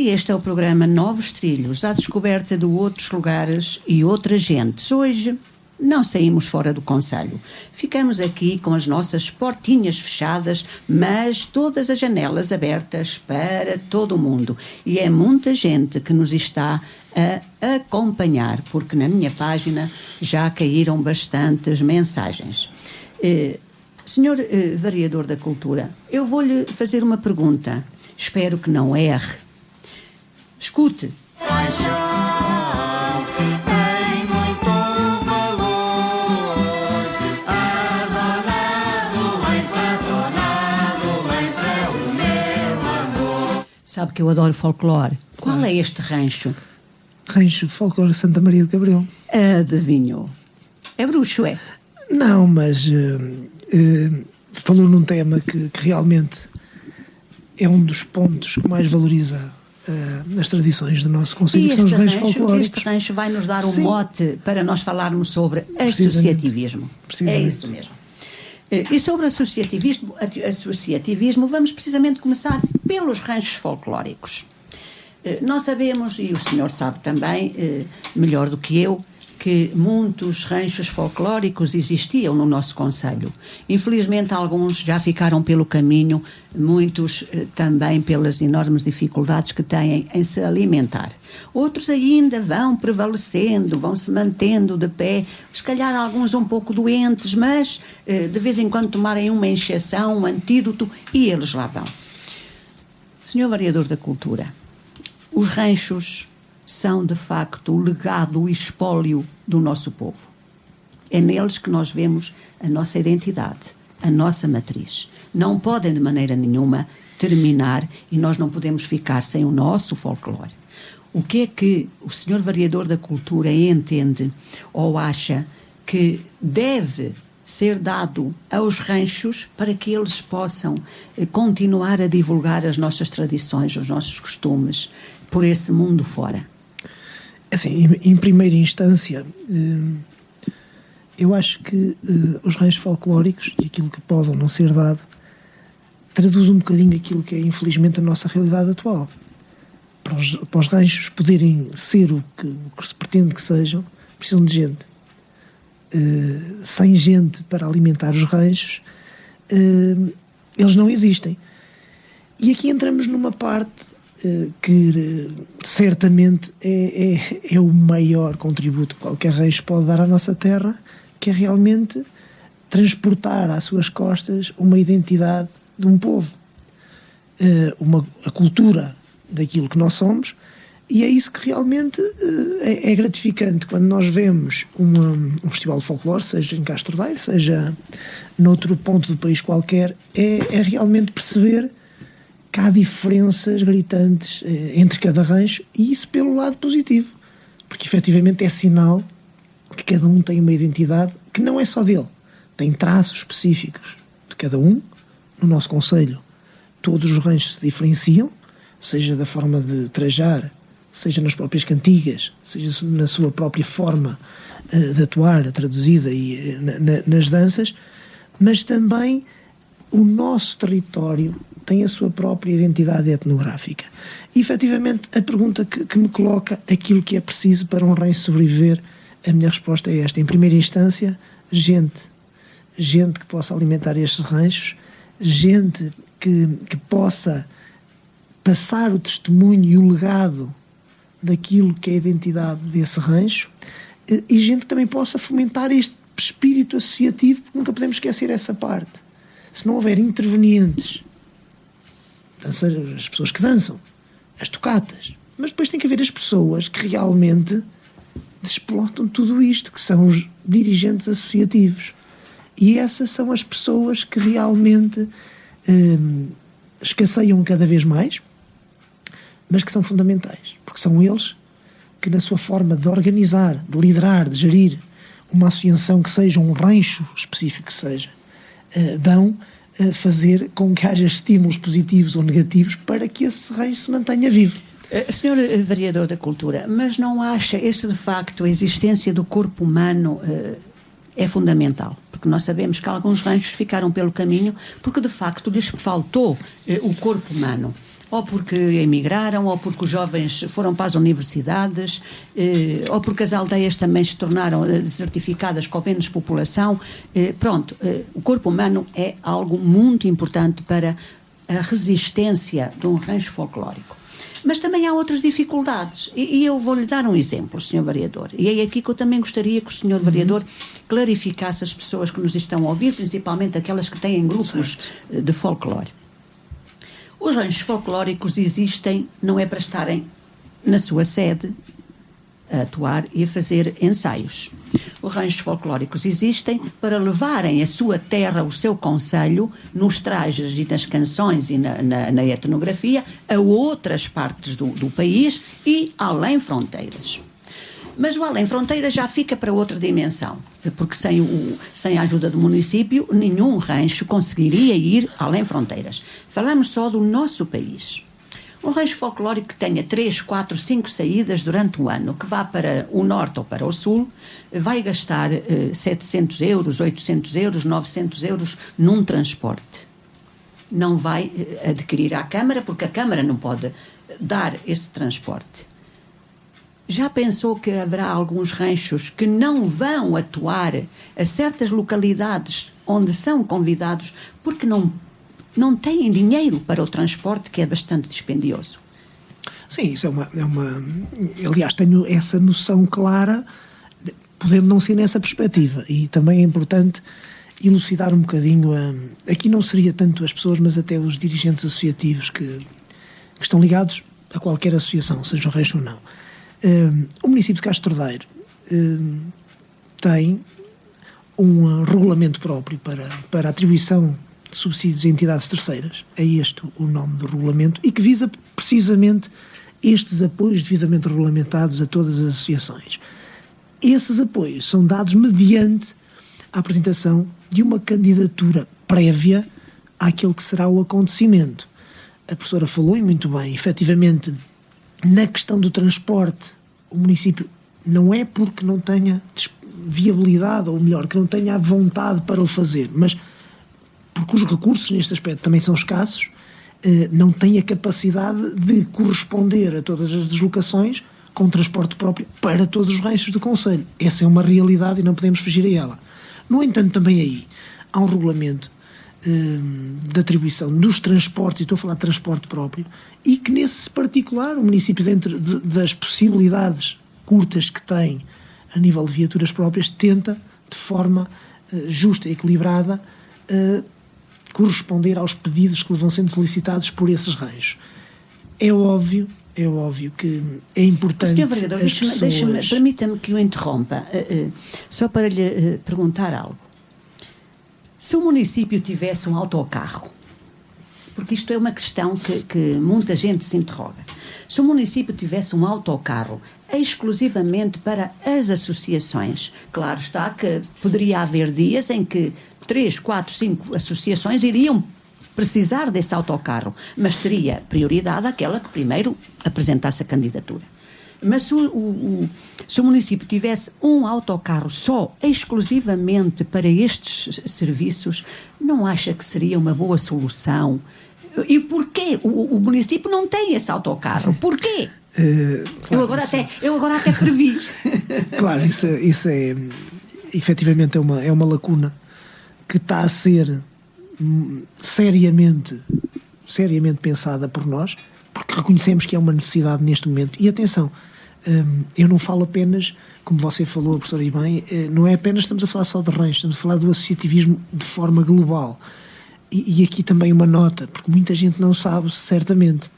Este é o programa Novos Trilhos, à descoberta de outros lugares e outras gentes. Hoje não saímos fora do concelho. Ficamos aqui com as nossas portinhas fechadas, mas todas as janelas abertas para todo o mundo. E é muita gente que nos está a acompanhar, porque na minha página já caíram bastantes mensagens. Senhor Vereador da Cultura, eu vou-lhe fazer uma pergunta. Espero que não erre. Escute. Paixão. Sabe que eu adoro folclore. Qual é este rancho? Rancho Folclore Santa Maria de Gabriel. Adivinhou. É bruxo, é? Não, mas falou num tema que realmente é um dos pontos que mais valoriza as tradições do nosso concelho, que são os ranchos folclóricos. Este rancho vai nos dar um mote para nós falarmos sobre associativismo. É isso mesmo. E sobre associativismo, vamos precisamente começar pelos ranchos folclóricos. Nós sabemos, e o senhor sabe também, melhor do que eu, que muitos ranchos folclóricos existiam no nosso concelho. Infelizmente, alguns já ficaram pelo caminho, muitos também pelas enormes dificuldades que têm em se alimentar. Outros ainda vão prevalecendo, vão se mantendo de pé, se calhar alguns um pouco doentes, mas de vez em quando tomarem uma injeção, um antídoto, e eles lá vão. Senhor Vereador da Cultura, os ranchos são, de facto, o legado, o espólio do nosso povo. É neles que nós vemos a nossa identidade, a nossa matriz. Não podem, de maneira nenhuma, terminar e nós não podemos ficar sem o nosso folclore. O que é que o Sr. Vereador da Cultura entende ou acha que deve ser dado aos ranchos para que eles possam continuar a divulgar as nossas tradições, os nossos costumes, por esse mundo fora? Assim, em primeira instância, eu acho que os ranchos folclóricos e aquilo que pode ou não ser dado traduz um bocadinho aquilo que é, infelizmente, a nossa realidade atual. Para os ranchos poderem ser o que se pretende que sejam, precisam de gente. Sem gente para alimentar os ranchos, eles não existem. E aqui entramos numa parte que certamente é o maior contributo que qualquer rancho pode dar à nossa terra, que é realmente transportar às suas costas uma identidade de um povo, a cultura daquilo que nós somos, e é isso que realmente é gratificante quando nós vemos um festival de folclore, seja em Castro Daire, seja noutro ponto do país qualquer, é realmente perceber que há diferenças gritantes entre cada rancho, e isso pelo lado positivo, porque efetivamente é sinal que cada um tem uma identidade que não é só dele, tem traços específicos de cada um. No nosso concelho todos os ranchos se diferenciam, seja da forma de trajar, seja nas próprias cantigas, seja na sua própria forma de atuar, traduzida e nas danças, mas também o nosso território tem a sua própria identidade etnográfica. E, efetivamente, a pergunta que me coloca, aquilo que é preciso para um rancho sobreviver, a minha resposta é esta. Em primeira instância, gente que possa alimentar estes ranchos, gente que possa passar o testemunho e o legado daquilo que é a identidade desse rancho, e gente que também possa fomentar este espírito associativo, porque nunca podemos esquecer essa parte. Se não houver intervenientes, as pessoas que dançam, as tocatas, mas depois tem que haver as pessoas que realmente explotam tudo isto, que são os dirigentes associativos. E essas são as pessoas que realmente escasseiam cada vez mais, mas que são fundamentais, porque são eles que, na sua forma de organizar, de liderar, de gerir uma associação que seja, um rancho específico que seja, vão fazer com que haja estímulos positivos ou negativos para que esse rancho se mantenha vivo. Senhor Vereador da Cultura, mas não acha de facto a existência do corpo humano é fundamental? Porque nós sabemos que alguns ranchos ficaram pelo caminho porque de facto lhes faltou o corpo humano. Ou porque emigraram, ou porque os jovens foram para as universidades, ou porque as aldeias também se tornaram desertificadas com menos população. O corpo humano é algo muito importante para a resistência de um rancho folclórico. Mas também há outras dificuldades, e eu vou-lhe dar um exemplo, Sr. Vereador, e é aqui que eu também gostaria que o Sr. Vereador clarificasse as pessoas que nos estão a ouvir, principalmente aquelas que têm grupos de folclore. Os ranchos folclóricos existem, não é para estarem na sua sede, a atuar e a fazer ensaios. Os ranchos folclóricos existem para levarem a sua terra, o seu concelho, nos trajes e nas canções e na etnografia, a outras partes do país e além fronteiras. Mas o além fronteiras já fica para outra dimensão, porque sem a ajuda do município, nenhum rancho conseguiria ir além fronteiras. Falamos só do nosso país. Um rancho folclórico que tenha 3, 4, 5 saídas durante um ano, que vá para o norte ou para o sul, vai gastar 700 euros, 800 euros, 900 euros num transporte. Não vai adquirir à Câmara, porque a Câmara não pode dar esse transporte. Já pensou que haverá alguns ranchos que não vão atuar a certas localidades onde são convidados porque não têm dinheiro para o transporte, que é bastante dispendioso? Sim, isso aliás, tenho essa noção clara, podendo não ser nessa perspectiva, e também é importante elucidar um bocadinho, aqui não seria tanto as pessoas, mas até os dirigentes associativos que estão ligados a qualquer associação, seja o rancho ou não. O município de Castro Daire tem um regulamento próprio para a atribuição de subsídios a entidades terceiras, é este o nome do regulamento, e que visa precisamente estes apoios devidamente regulamentados a todas as associações. Esses apoios são dados mediante a apresentação de uma candidatura prévia àquele que será o acontecimento. A professora falou, e muito bem, efetivamente, na questão do transporte, o município não é porque não tenha viabilidade, ou melhor, que não tenha a vontade para o fazer, mas porque os recursos neste aspecto também são escassos, não tem a capacidade de corresponder a todas as deslocações com transporte próprio para todos os ranchos do concelho. Essa é uma realidade e não podemos fugir a ela. No entanto, também aí há um regulamento de atribuição dos transportes, e estou a falar de transporte próprio, e que nesse particular o município, dentro das possibilidades curtas que tem a nível de viaturas próprias, tenta de forma justa e equilibrada corresponder aos pedidos que lhe vão sendo solicitados por esses ranchos. É óbvio que é importante. Sr. Vereador, permita-me que o interrompa, só para lhe perguntar algo. Se o município tivesse um autocarro, porque isto é uma questão que muita gente se interroga, se o município tivesse um autocarro exclusivamente para as associações, claro está que poderia haver dias em que 3, 4, 5 associações iriam precisar desse autocarro, mas teria prioridade aquela que primeiro apresentasse a candidatura. Mas se o município tivesse um autocarro só, exclusivamente para estes serviços, não acha que seria uma boa solução? E porquê? O município não tem esse autocarro. Porquê? Claro, eu agora até previ. Claro, isso é efetivamente é uma lacuna que está a ser seriamente pensada por nós, porque reconhecemos que é uma necessidade neste momento. E atenção, eu não falo apenas, como você falou, professora, e bem, não é apenas, estamos a falar só de ranchos, estamos a falar do associativismo de forma global. E aqui também uma nota, porque muita gente não sabe, certamente,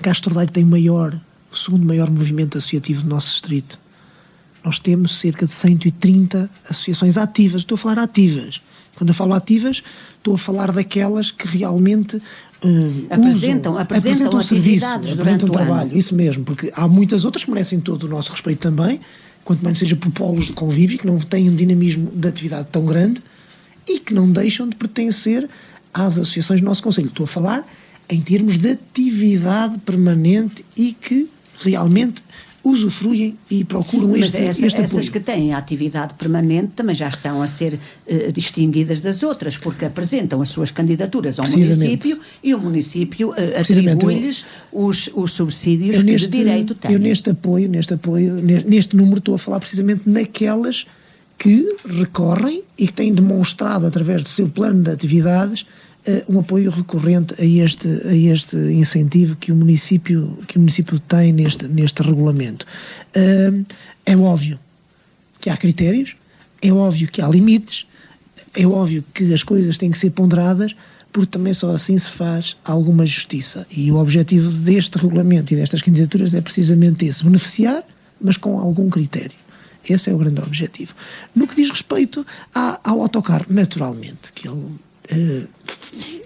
Castro Daire tem o segundo maior movimento associativo do nosso distrito. Nós temos cerca de 130 associações ativas. Estou a falar ativas. Quando eu falo ativas, estou a falar daquelas que realmente apresentam serviços, apresentam trabalho. Ano. Isso mesmo, porque há muitas outras que merecem todo o nosso respeito também, quanto mais seja por polos de convívio, que não têm um dinamismo de atividade tão grande e que não deixam de pertencer às associações do nosso concelho. Estou a falar em termos de atividade permanente e que realmente usufruem e procuram este apoio. Essas que têm a atividade permanente também já estão a ser distinguidas das outras, porque apresentam as suas candidaturas ao município e o município atribui-lhes os subsídios que de direito têm. Eu neste número estou a falar precisamente naquelas que recorrem e que têm demonstrado através do seu plano de atividades um apoio recorrente a este incentivo que o município tem neste regulamento. É óbvio que há critérios, é óbvio que há limites, é óbvio que as coisas têm que ser ponderadas, porque também só assim se faz alguma justiça. E o objetivo deste regulamento e destas candidaturas é precisamente esse: beneficiar mas com algum critério. Esse é o grande objetivo. No que diz respeito ao autocarro, naturalmente, que ele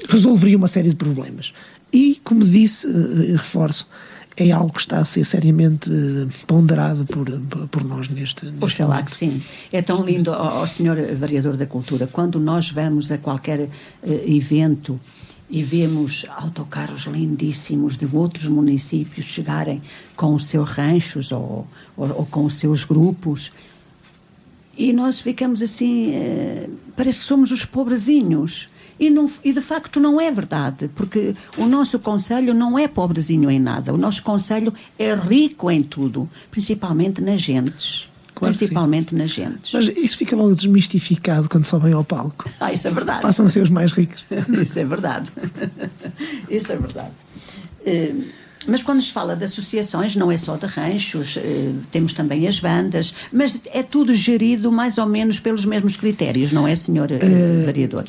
resolveria uma série de problemas. E, como disse, reforço, é algo que está a ser seriamente ponderado por nós neste Oxalá momento. que sim. É tão lindo, ó senhor Vereador da Cultura, quando nós vamos a qualquer evento e vemos autocarros lindíssimos de outros municípios chegarem com os seus ranchos ou com os seus grupos, e nós ficamos assim, parece que somos os pobrezinhos. E de facto não é verdade, porque o nosso concelho não é pobrezinho em nada. O nosso concelho é rico em tudo, principalmente nas gentes. Claro, principalmente nas gentes. Mas isso fica logo desmistificado quando sobem ao palco. Isso é verdade. Passam a ser os mais ricos. Isso é verdade. Isso é verdade. Mas quando se fala de associações, não é só de ranchos, temos também as bandas, mas é tudo gerido mais ou menos pelos mesmos critérios, não é, senhor vereador?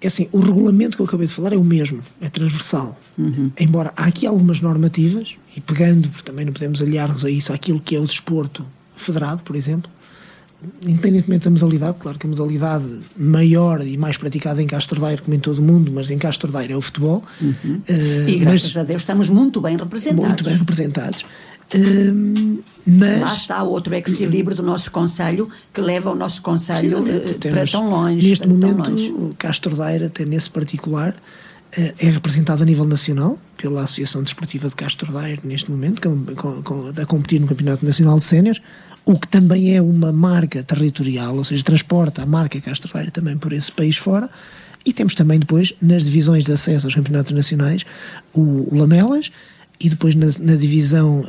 É assim, o regulamento que eu acabei de falar é o mesmo, é transversal. Embora há aqui algumas normativas, e pegando, porque também não podemos aliar-nos a isso, àquilo que é o desporto federado, por exemplo, independentemente da modalidade, claro que a modalidade maior e mais praticada em Castro Daire, como em todo o mundo, mas em Castro Daire é o futebol. E graças a Deus estamos muito bem representados. Muito bem representados. Mas lá está outro equilíbrio do nosso concelho que leva o nosso concelho para tão longe. Neste momento, o Castro Daire, até nesse particular, é representado a nível nacional pela Associação Desportiva de Castro Daire, neste momento, a competir no Campeonato Nacional de Séniores, o que também é uma marca territorial, ou seja, transporta a marca Castro Daire também por esse país fora. E temos também depois, nas divisões de acesso aos campeonatos nacionais, o Lamelas, e depois na divisão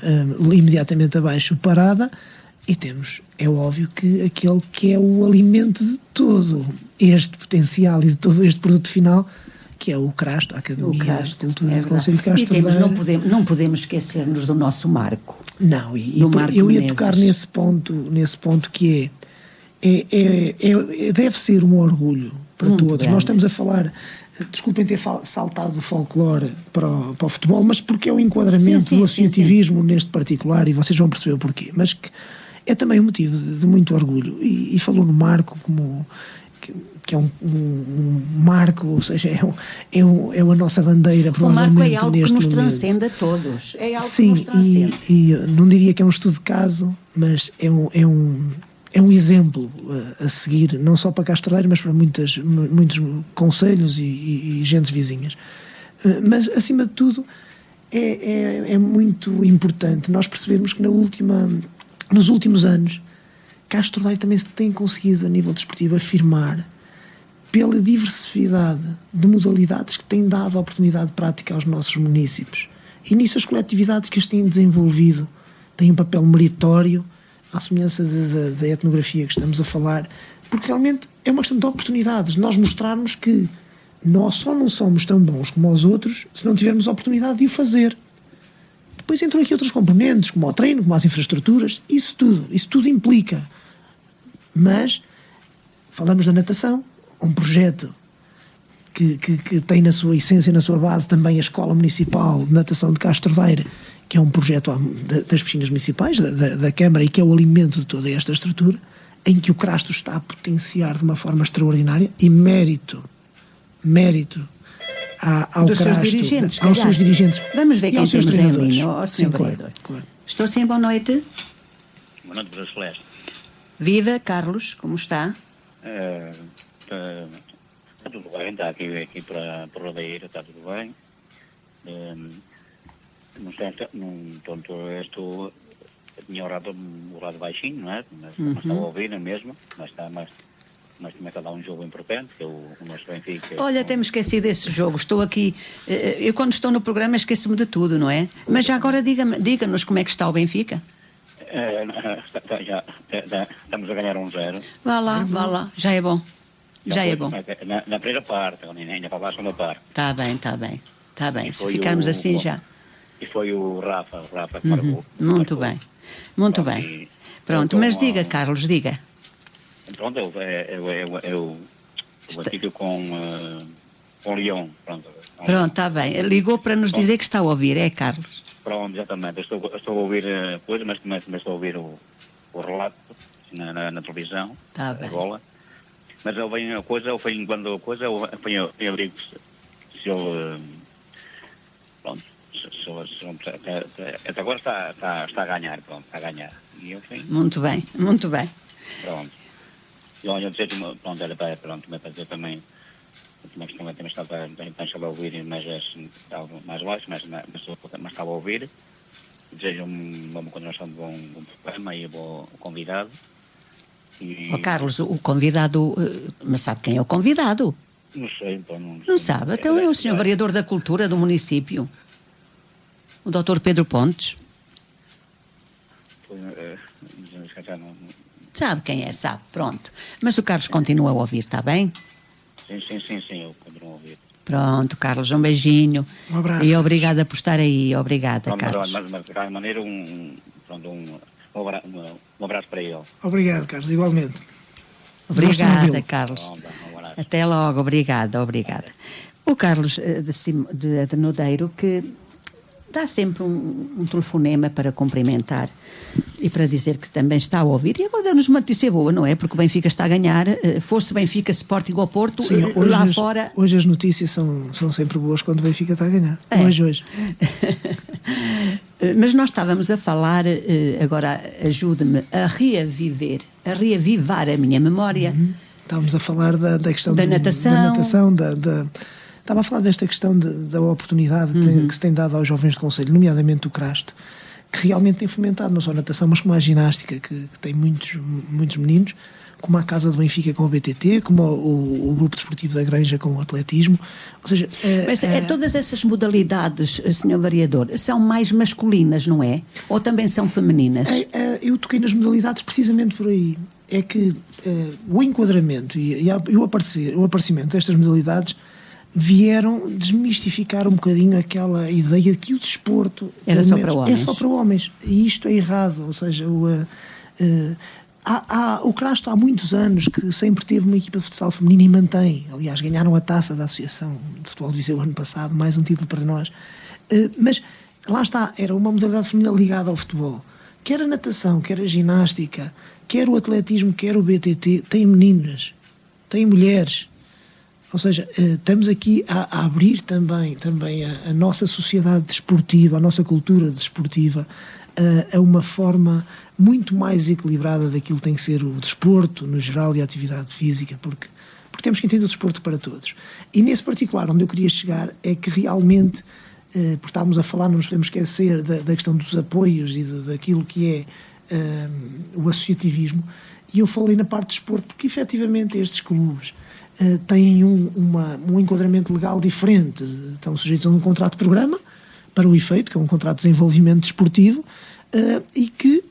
imediatamente abaixo o Parada, e temos, é óbvio, que aquele que é o alimento de todo este potencial e de todo este produto final, que é o CRAST, a Academia de Cultura do Concelho de Castro Daire. Não podemos esquecer-nos do nosso marco. Não, eu ia tocar nesse ponto que deve ser um orgulho para muito todos. Grande. Nós estamos a falar, desculpem ter saltado do folclore para o futebol, mas porque é o enquadramento do associativismo neste particular, e vocês vão perceber o porquê, mas que é também um motivo de muito orgulho, e falou no marco como que é um marco, ou seja, é a nossa bandeira, provavelmente, neste momento. O marco é algo que nos transcende a todos. É algo sim, que nos transcende. E não diria que é um estudo de caso, mas é um exemplo a seguir, não só para Castro Daire, mas para muitos concelhos e gentes vizinhas. Mas, acima de tudo, é muito importante nós percebermos que nos últimos anos, Castro Daire também se tem conseguido, a nível desportivo, afirmar pela diversidade de modalidades que têm dado a oportunidade de prática aos nossos municípios. E nisso as coletividades que as têm desenvolvido têm um papel meritório, à semelhança da etnografia que estamos a falar, porque realmente é uma questão de oportunidades, nós mostrarmos que nós só não somos tão bons como os outros se não tivermos a oportunidade de o fazer. Depois entram aqui outros componentes, como o treino, como as infraestruturas, isso tudo implica. Mas falamos da natação, um projeto que tem na sua essência, na sua base, também a Escola Municipal de Natação de Castro Daire, que é um projeto das piscinas municipais, da Câmara, e que é o alimento de toda esta estrutura, em que o CRASTO está a potenciar de uma forma extraordinária, e mérito ao dos CRASTO, seus dirigentes, aos seus dirigentes. Vamos ver quem temos em linha, ó, Sim, senhor vereador. Claro. Estou sim, boa noite. Boa noite, Bruno Celeste. Viva, Carlos, como está? Está tudo bem, está aqui para Rodeira, está tudo bem. Não sei, estou tinha o lado baixinho, não é? Mas estava a ouvir mesmo, mas também está a dar um jogo importante, que é o nosso Benfica. Olha, temos esquecido esse jogo. Estou aqui, eu quando estou no programa esqueço-me de tudo, não é? Mas já agora diga-nos como é que está o Benfica. Estamos a ganhar 1-0. Vá lá, já é bom. Já é bom. Na primeira parte, ainda para a segunda parte. Está bem. Se ficarmos assim já. E foi o Rafa que marcou. Muito bem. Pronto, mas diga, Carlos, diga. Pronto, eu Benfica com o Lyon. Pronto, está bem. Ligou para nos dizer que está a ouvir, é, Carlos? Pronto, exatamente. Eu estou a ouvir coisa, mas também estou a ouvir o relato na televisão, Tá bem. a bola. Mas eu venho quando a coisa, eu abrigo se ele... Pronto, até agora está a ganhar, pronto, está a ganhar. E eu, enfim, Muito bem, muito bem. pronto. E olha, pronto, era para dizer também, uma questão que também estava a ouvir, mas estava mais baixo, mas estava a ouvir. Desejo uma continuação de bom programa e bom convidado. E... Oh, Carlos, o convidado, mas sabe quem é o convidado? Não sei, então Não sabe? Então é o senhor vereador da Cultura do município, o Dr. Pedro Pontes. Sabe quem é, sabe, pronto. Mas o Carlos continua a ouvir, está bem? Sim, eu continuo a ouvir. Pronto, Carlos, um beijinho. Um abraço. E obrigada por estar aí, obrigada, Carlos. Mas de qualquer maneira, um abraço para ele. Obrigado, Carlos, igualmente. Obrigada, Carlos. Um abraço. Até logo, obrigada. O Carlos de Nodeiro, que dá sempre um telefonema para cumprimentar e para dizer que também está a ouvir. E agora dá-nos uma notícia boa, não é? Porque o Benfica está a ganhar. Fosse Benfica, Sporting ou Porto, Sim, lá fora... Hoje as notícias são sempre boas quando o Benfica está a ganhar. É. Hoje. Mas nós estávamos a falar, agora ajude-me a reavivar a minha memória. Estávamos a falar da questão da natação. Estava a falar desta questão da oportunidade que se tem dado aos jovens do Conselho, nomeadamente o Crasto, que realmente tem fomentado não só a natação, mas como a ginástica, que tem muitos meninos, como a Casa do Benfica com o BTT, como o Grupo Desportivo da Granja com o atletismo. Ou seja, mas todas essas modalidades, Sr. Vereador, são mais masculinas, não é? Ou também são femininas? Eu toquei nas modalidades precisamente por aí. É que o enquadramento e o aparecimento destas modalidades vieram desmistificar um bocadinho aquela ideia de que o desporto era só para homens. É só para homens. E isto é errado. Ou seja, o Crasto há muitos anos que sempre teve uma equipa de futsal feminina e mantém. Aliás, ganharam a taça da Associação de Futebol de Viseu ano passado, mais um título para nós. Mas lá está, era uma modalidade feminina ligada ao futebol. Quer a natação, quer a ginástica, quer o atletismo, quer o BTT, tem meninas, tem mulheres. Ou seja, estamos aqui a abrir também a nossa sociedade desportiva, a nossa cultura desportiva, a uma forma muito mais equilibrada daquilo que tem que ser o desporto, no geral, e a atividade física, porque temos que entender o desporto para todos. E nesse particular, onde eu queria chegar, é que realmente, porque estávamos a falar, não nos podemos esquecer da questão dos apoios e daquilo que é o associativismo, e eu falei na parte do desporto, porque efetivamente estes clubes têm um enquadramento legal diferente, estão sujeitos a um contrato de programa, para o efeito, que é um contrato de desenvolvimento desportivo, e que,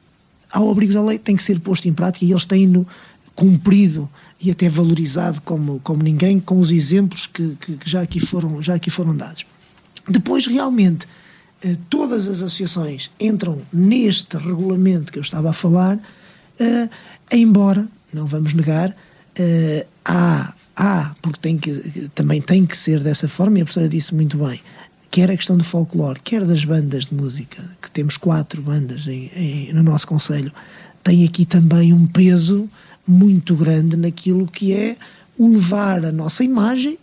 ao abrigo da lei, tem que ser posto em prática, e eles têm-no cumprido e até valorizado como ninguém, com os exemplos que já aqui foram dados. Depois, realmente, todas as associações entram neste regulamento que eu estava a falar, embora, não vamos negar, porque também tem que ser dessa forma, e a professora disse muito bem, quer a questão do folclore, quer das bandas de música, que temos 4 bandas no nosso concelho, tem aqui também um peso muito grande naquilo que é o levar a nossa imagem,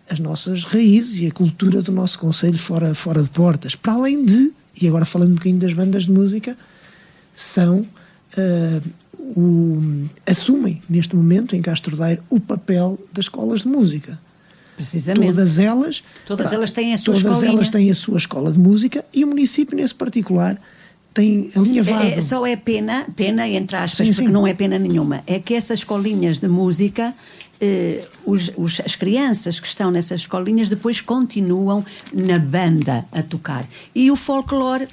as nossas raízes e a cultura do nosso concelho fora de portas. Para além de, e agora falando um bocadinho das bandas de música, assumem neste momento em Castro Daire o papel das escolas de música. Precisamente. Todas elas têm a sua escolinha. Todas elas têm a sua escola de música, e o município, nesse particular, tem alinhavado. Só é pena entre aspas, sim, porque não é pena nenhuma, é que essas escolinhas de música, as crianças que estão nessas escolinhas depois continuam na banda a tocar. E o folclore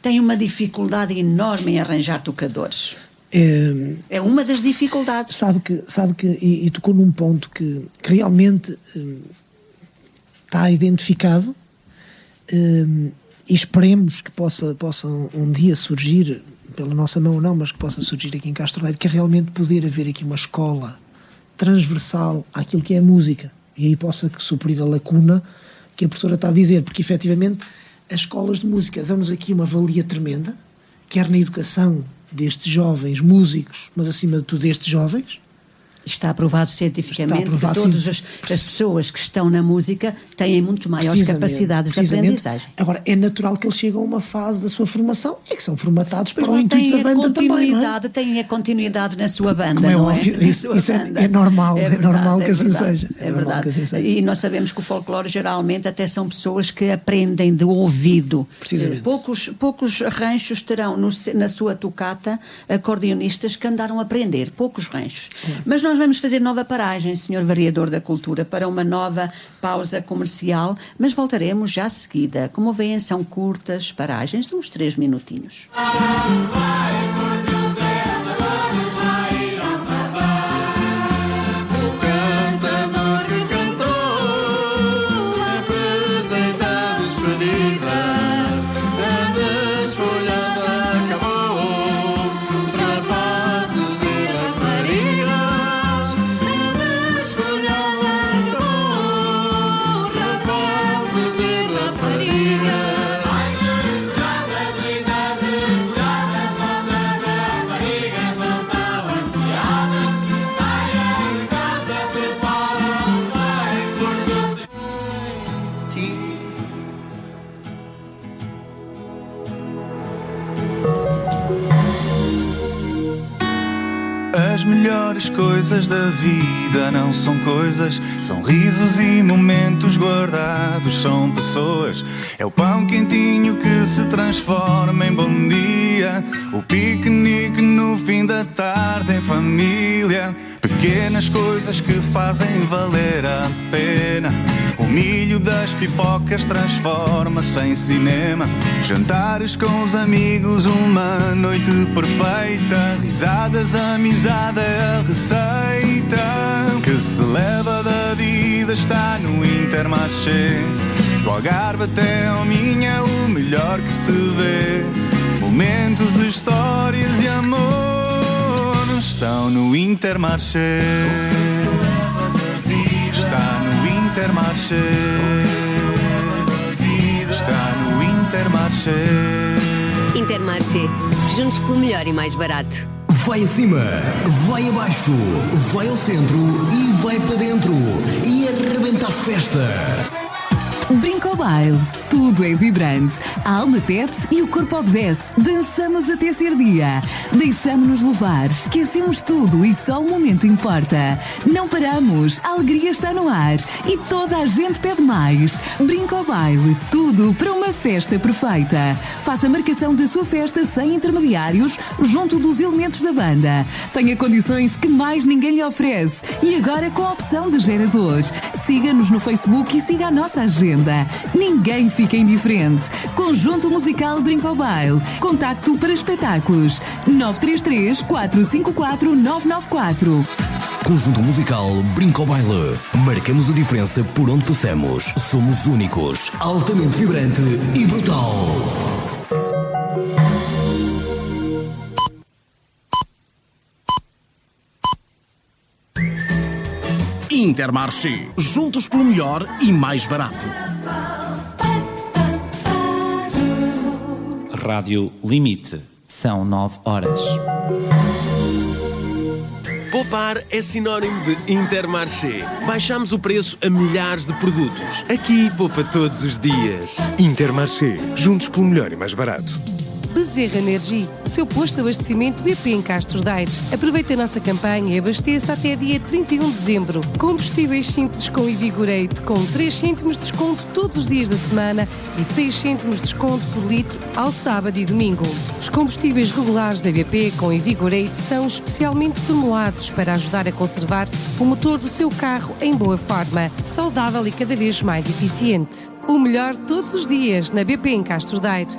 tem uma dificuldade enorme em arranjar tocadores. É uma das dificuldades. Sabe que e tocou num ponto que realmente está identificado, e esperemos que possa um dia surgir, pela nossa mão não, mas que possa surgir aqui em Castro Daire, que é realmente poder haver aqui uma escola transversal àquilo que é a música, e aí possa suprir a lacuna que a professora está a dizer, porque efetivamente As escolas de música dão-nos aqui uma valia tremenda, quer na educação destes jovens músicos, mas acima de tudo destes jovens. Está aprovado cientificamente que todas as pessoas que estão na música têm muito maiores capacidades de aprendizagem. Agora, é natural que eles cheguem a uma fase da sua formação e que são formatados para o intuito da banda também, não é? Têm a continuidade na sua banda, como não é? Óbvio, isso é normal, é normal que assim seja. É verdade. E nós sabemos que o folclore geralmente até são pessoas que aprendem de ouvido. Precisamente. Poucos ranchos terão na sua tocata acordeonistas que andaram a aprender, poucos ranchos. Mas nós vamos fazer nova paragem, Sr. Vereador da Cultura, para uma nova pausa comercial, mas voltaremos já a seguida. Como veem, são curtas paragens de uns 3 minutinhos. As melhores coisas da vida não são coisas, são risos e momentos guardados, são pessoas. É o pão quentinho que se transforma em bom dia, o piquenique no fim da tarde em família. Pequenas coisas que fazem valer a pena. O milho das pipocas transforma-se em cinema. Jantares com os amigos, uma noite perfeita. Risadas, amizade é a receita que se leva da vida, está no Intermarché. Do Algarve até ao Minho, o melhor que se vê. Momentos, histórias e amor estão no Intermarché. Está no Intermarché. Está no Intermarché. Intermarché. Juntos pelo melhor e mais barato. Vai acima, vai abaixo, vai ao centro e vai para dentro. E arrebenta a festa. Brincobaile, tudo é vibrante. A alma pede e o corpo obedece. Dançamos até ser dia. Deixamo-nos levar, esquecemos tudo e só o momento importa. Não paramos, a alegria está no ar e toda a gente pede mais. Brincobaile, tudo para uma festa perfeita. Faça a marcação da sua festa sem intermediários junto dos elementos da banda. Tenha condições que mais ninguém lhe oferece e agora com a opção de geradores. Siga-nos no Facebook e siga a nossa agenda. Ninguém fica indiferente. Conjunto Musical Brincobaile. Contacto para espetáculos 933 454 994. Conjunto Musical Brincobaile. Marcamos a diferença por onde passamos. Somos únicos, altamente vibrante e brutal. Intermarché. Juntos pelo melhor e mais barato. Rádio Limite. São 9 horas. Poupar é sinónimo de Intermarché. Baixamos o preço a milhares de produtos. Aqui poupa todos os dias. Intermarché. Juntos pelo melhor e mais barato. Bezerra Energia, seu posto de abastecimento BP em Castros Daire. Aproveite a nossa campanha e abasteça até dia 31 de dezembro. Combustíveis simples com Invigorate com 3 cêntimos de desconto todos os dias da semana e 6 cêntimos de desconto por litro ao sábado e domingo. Os combustíveis regulares da BP com Invigorate são especialmente formulados para ajudar a conservar o motor do seu carro em boa forma, saudável e cada vez mais eficiente. O melhor todos os dias na BP em Castros Daire.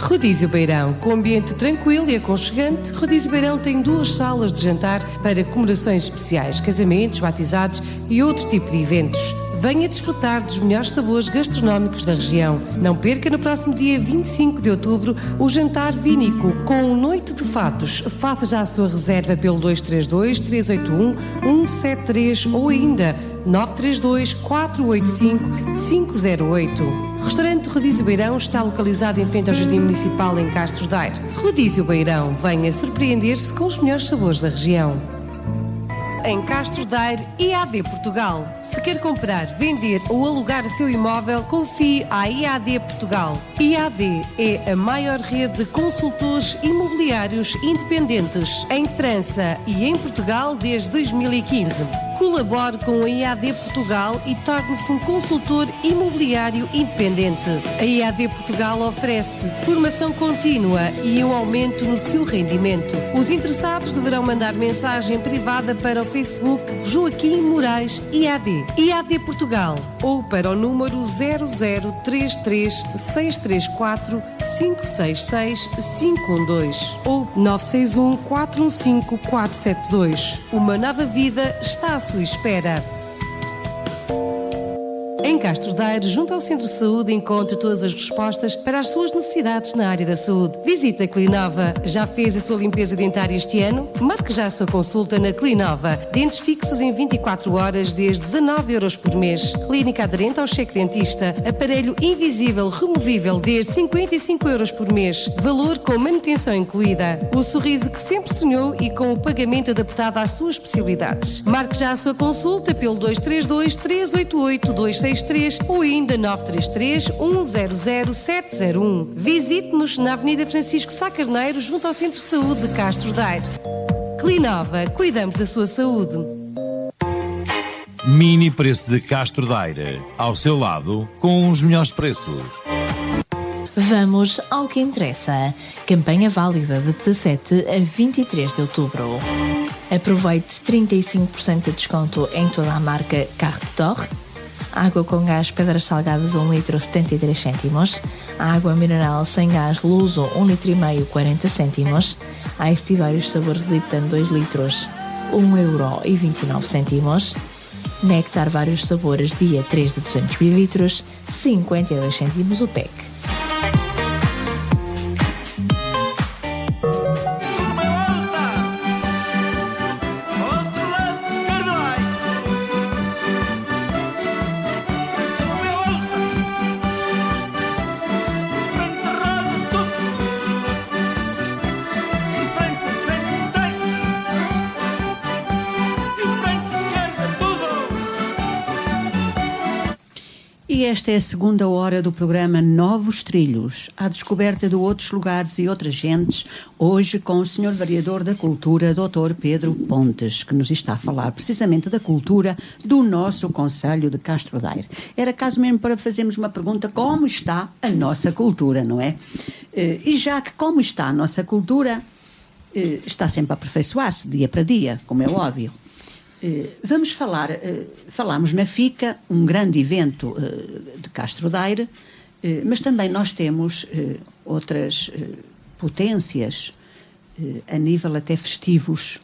Rodízio Beirão, com ambiente tranquilo e aconchegante, Rodízio Beirão tem 2 salas de jantar para comemorações especiais, casamentos, batizados e outro tipo de eventos. Venha desfrutar dos melhores sabores gastronómicos da região. Não perca no próximo dia 25 de outubro o jantar vínico com Noite de Fatos. Faça já a sua reserva pelo 232-381-173 ou ainda 932-485-508. Restaurante Rodízio Beirão está localizado em frente ao Jardim Municipal em Castros Daire. Rodízio Beirão, venha surpreender-se com os melhores sabores da região. Em Castros Daire, IAD Portugal. Se quer comprar, vender ou alugar o seu imóvel, confie à IAD Portugal. IAD é a maior rede de consultores imobiliários independentes em França e em Portugal desde 2015. Colabore com a IAD Portugal e torne-se um consultor imobiliário independente. A IAD Portugal oferece formação contínua e um aumento no seu rendimento. Os interessados deverão mandar mensagem privada para o Facebook Joaquim Moraes IAD. IAD Portugal ou para o número 0033 634 566 512 ou 961 415 472. Uma nova vida está à sua espera. Em Castros Daire, junto ao Centro de Saúde, encontre todas as respostas para as suas necessidades na área da saúde. Visite a Clinova. Já fez a sua limpeza dentária este ano? Marque já a sua consulta na Clinova. Dentes fixos em 24 horas desde 19€ por mês. Clínica aderente ao cheque dentista. Aparelho invisível removível desde 55€ por mês. Valor com manutenção incluída. O sorriso que sempre sonhou e com o pagamento adaptado às suas especialidades. Marque já a sua consulta pelo 232-388-263 ou ainda 933-100-701. Visite-nos na Avenida Francisco Sá Carneiro, junto ao Centro de Saúde de Castros Daire. Clinova, cuidamos da sua saúde. Mini preço de Castro Daire. Ao seu lado, com os melhores preços. Vamos ao que interessa. Campanha válida de 17 a 23 de outubro. Aproveite 35% de desconto em toda a marca Carre de Torre. Água com gás Pedras Salgadas 1 litro 73 cêntimos. Água mineral sem gás Luso 1 litro e meio 40 cêntimos. Ice Tea vários sabores Lipton 2 litros 1,29€. Néctar vários sabores Dia 3 de 200 ml 52 cêntimos o pack. E esta é a segunda hora do programa Novos Trilhos, à descoberta de outros lugares e outras gentes, hoje com o Sr. Vereador da Cultura, Dr. Pedro Pontes, que nos está a falar precisamente da cultura do nosso concelho de Castro Daire. Era caso mesmo para fazermos uma pergunta: como está a nossa cultura, não é? E já que como está a nossa cultura, está sempre a aperfeiçoar-se dia para dia, como é óbvio. Vamos falamos na FICA, um grande evento de Castro Daire, mas também nós temos outras potências a nível até festivos,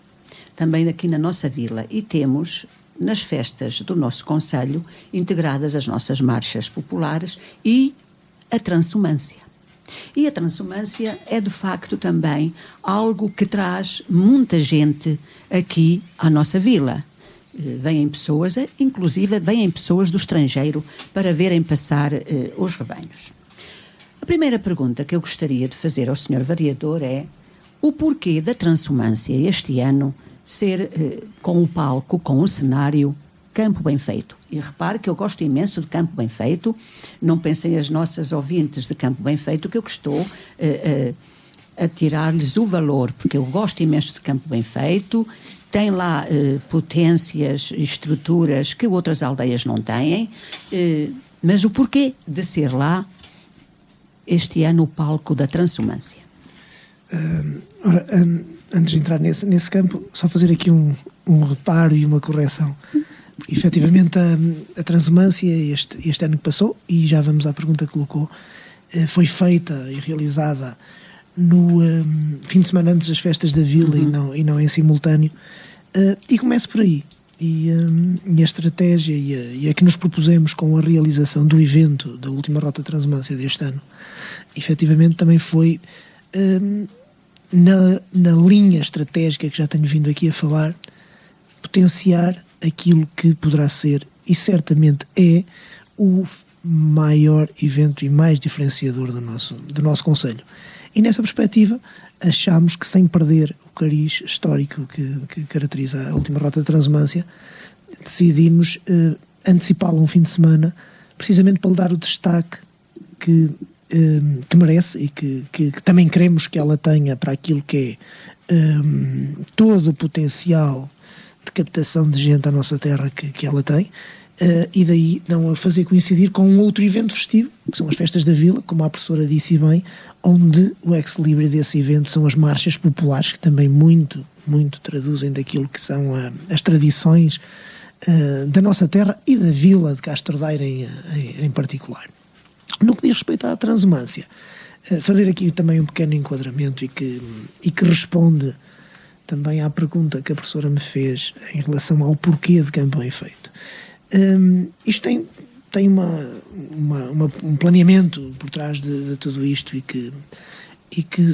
também aqui na nossa vila, e temos nas festas do nosso concelho integradas as nossas marchas populares e a transumância. E a transumância é de facto também algo que traz muita gente aqui à nossa vila. Vêm pessoas, inclusive vêm pessoas do estrangeiro para verem passar os rebanhos. A primeira pergunta que eu gostaria de fazer ao Sr. Vereador é o porquê da transumância este ano ser com o palco, com o cenário Campo Bem Feito. E repare que eu gosto imenso de Campo Bem Feito, não pensem as nossas ouvintes de Campo Bem Feito que eu estou a tirar-lhes o valor, porque eu gosto imenso de Campo Bem Feito, tem lá potências e estruturas que outras aldeias não têm, mas o porquê de ser lá este ano o palco da transumância? Antes de entrar nesse campo, só fazer aqui um reparo e uma correção. Porque, efetivamente, a transumância este ano que passou, e já vamos à pergunta que colocou, foi feita e realizada no fim de semana antes das festas da Vila e não em simultâneo. E começo por aí. E a estratégia e a que nos propusemos com a realização do evento da última Rota de Transumância deste ano, efetivamente também foi na linha estratégica que já tenho vindo aqui a falar, potenciar aquilo que poderá ser e certamente é o maior evento e mais diferenciador do nosso concelho. E nessa perspectiva achámos que, sem perder o cariz histórico que caracteriza a última Rota de Transumância, decidimos antecipá-la um fim de semana, precisamente para lhe dar o destaque que merece e que também queremos que ela tenha para aquilo que é todo o potencial de captação de gente à nossa terra que ela tem, e daí não a fazer coincidir com um outro evento festivo, que são as festas da Vila, como a professora disse bem, onde o ex-libris desse evento são as marchas populares, que também muito, muito traduzem daquilo que são as tradições da nossa terra e da Vila de Castro Daire em particular. No que diz respeito à transumância, fazer aqui também um pequeno enquadramento e que responde também à pergunta que a professora me fez em relação ao porquê de Campo Bem Feito. Isto tem um planeamento por trás de tudo isto e que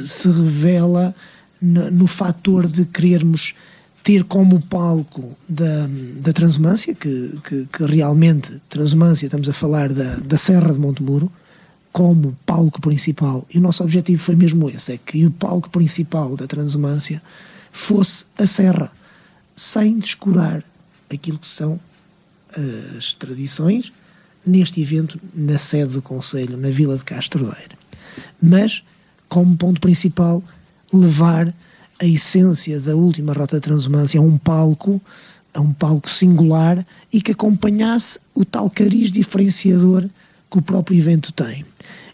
se revela no fator de querermos ter como palco da transumância, que realmente, transumância, estamos a falar da Serra de Montemuro, como palco principal, e o nosso objetivo foi mesmo esse, é que o palco principal da transumância fosse a Serra, sem descurar aquilo que são as tradições neste evento na sede do Concelho, na Vila de Castro Daire. Mas, como ponto principal, levar a essência da última Rota de Transumância a um palco singular e que acompanhasse o tal cariz diferenciador que o próprio evento tem.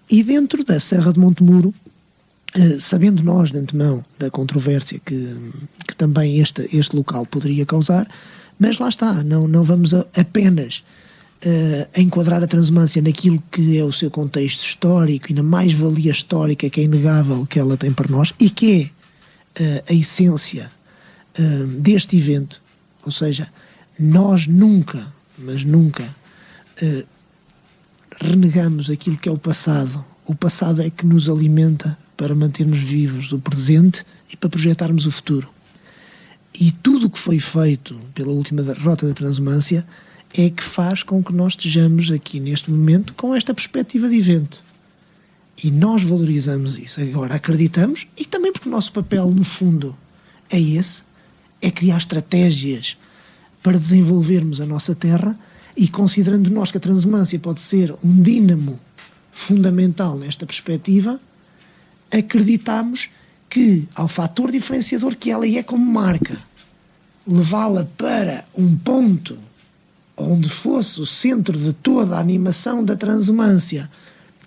E dentro da Serra de Montemuro, sabendo nós de antemão da controvérsia que também este local poderia causar, mas lá está, não vamos apenas enquadrar a transumância naquilo que é o seu contexto histórico e na mais-valia histórica que é inegável que ela tem para nós e que é a essência deste evento, ou seja, nós nunca renegamos aquilo que é o passado. O passado é que nos alimenta para mantermos vivos o presente e para projetarmos o futuro. E tudo o que foi feito pela última Rota da Transumância é que faz com que nós estejamos aqui neste momento com esta perspectiva de evento. E nós valorizamos isso. Agora acreditamos, e também porque o nosso papel, no fundo, é esse, é criar estratégias para desenvolvermos a nossa terra, e considerando nós que a transumância pode ser um dínamo fundamental nesta perspectiva, acreditamos que, ao fator diferenciador que ela é como marca, levá-la para um ponto onde fosse o centro de toda a animação da transumância,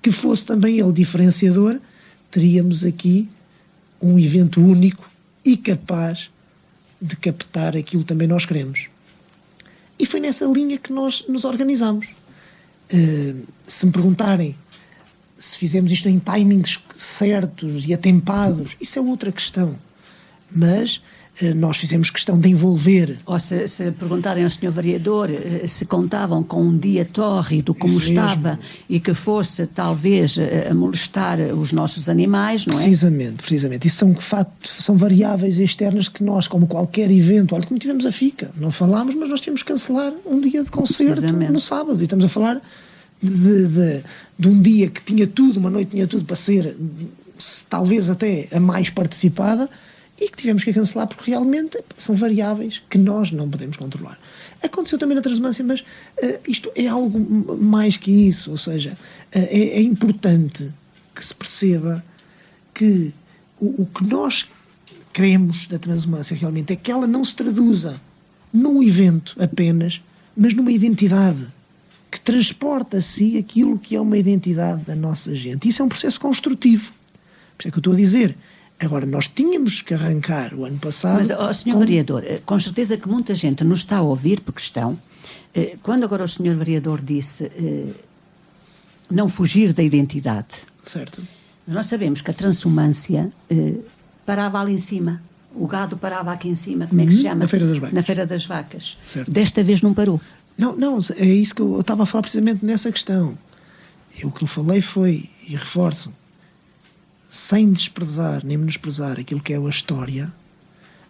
que fosse também ele diferenciador, teríamos aqui um evento único e capaz de captar aquilo que também nós queremos. E foi nessa linha que nós nos organizamos. Se me perguntarem se fizemos isto em timings certos e atempados, isso é outra questão. Mas nós fizemos questão de envolver... Ou se perguntarem ao Sr. Vereador se contavam com um dia tórrido como isso estava mesmo. E que fosse talvez a molestar os nossos animais, não é? Precisamente. Isso são variáveis externas que nós, como qualquer evento, olha, como tivemos a FICA, não falámos, mas nós tínhamos que cancelar um dia de concerto no sábado, e estamos a falar de um dia que tinha tudo, uma noite tinha tudo para ser talvez até a mais participada, e que tivemos que cancelar porque realmente são variáveis que nós não podemos controlar. Aconteceu também na transumância, mas isto é algo mais que isso, ou seja, é importante que se perceba que o que nós queremos da transumância realmente é que ela não se traduza num evento apenas, mas numa identidade que transporta a si aquilo que é uma identidade da nossa gente. Isso é um processo construtivo. Por isso é que eu estou a dizer. Agora, nós tínhamos que arrancar o ano passado... Mas, Sr. Vereador, com certeza que muita gente nos está a ouvir, porque estão. Quando agora o Sr. Vereador disse não fugir da identidade. Certo. Nós sabemos que a transumância parava ali em cima. o gado parava aqui em cima, como é que se chama? Na Feira das Vacas. Na Feira das Vacas. Certo. Desta vez não parou. Não, é isso que eu estava a falar precisamente nessa questão. O que eu falei foi, e reforço, sem desprezar nem menosprezar aquilo que é a história,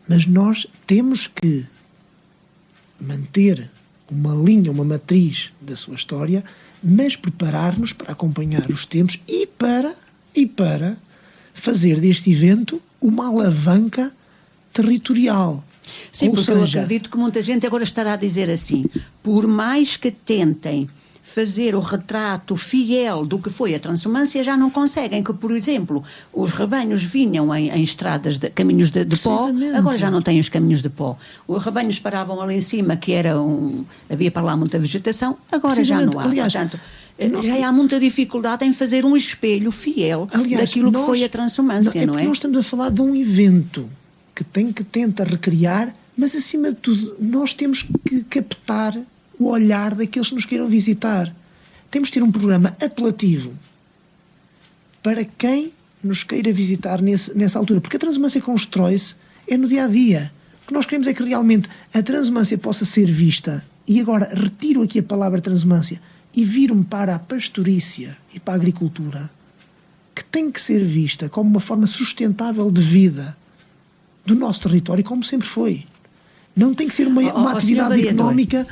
mas nós temos que manter uma linha, uma matriz da sua história, mas preparar-nos para acompanhar os tempos e para fazer deste evento uma alavanca territorial. Sim, Ou porque seja, eu acredito que muita gente agora estará a dizer assim, por mais que tentem fazer o retrato fiel do que foi a transumância, já não conseguem, que, por exemplo, os rebanhos vinham em estradas, caminhos de pó, agora já não têm os caminhos de pó. Os rebanhos paravam ali em cima, que havia para lá muita vegetação, agora já não há. Aliás, portanto, já há muita dificuldade em fazer um espelho fiel daquilo que foi a transumância, não é? Nós estamos a falar de um evento que tenta recriar, mas acima de tudo nós temos que captar o olhar daqueles que nos queiram visitar. Temos de ter um programa apelativo para quem nos queira visitar nessa altura, porque a transumância constrói-se no dia-a-dia. O que nós queremos é que realmente a transumância possa ser vista, e agora retiro aqui a palavra transumância e viro-me para a pastorícia e para a agricultura, que tem que ser vista como uma forma sustentável de vida do nosso território, como sempre foi. Não tem que ser uma atividade económica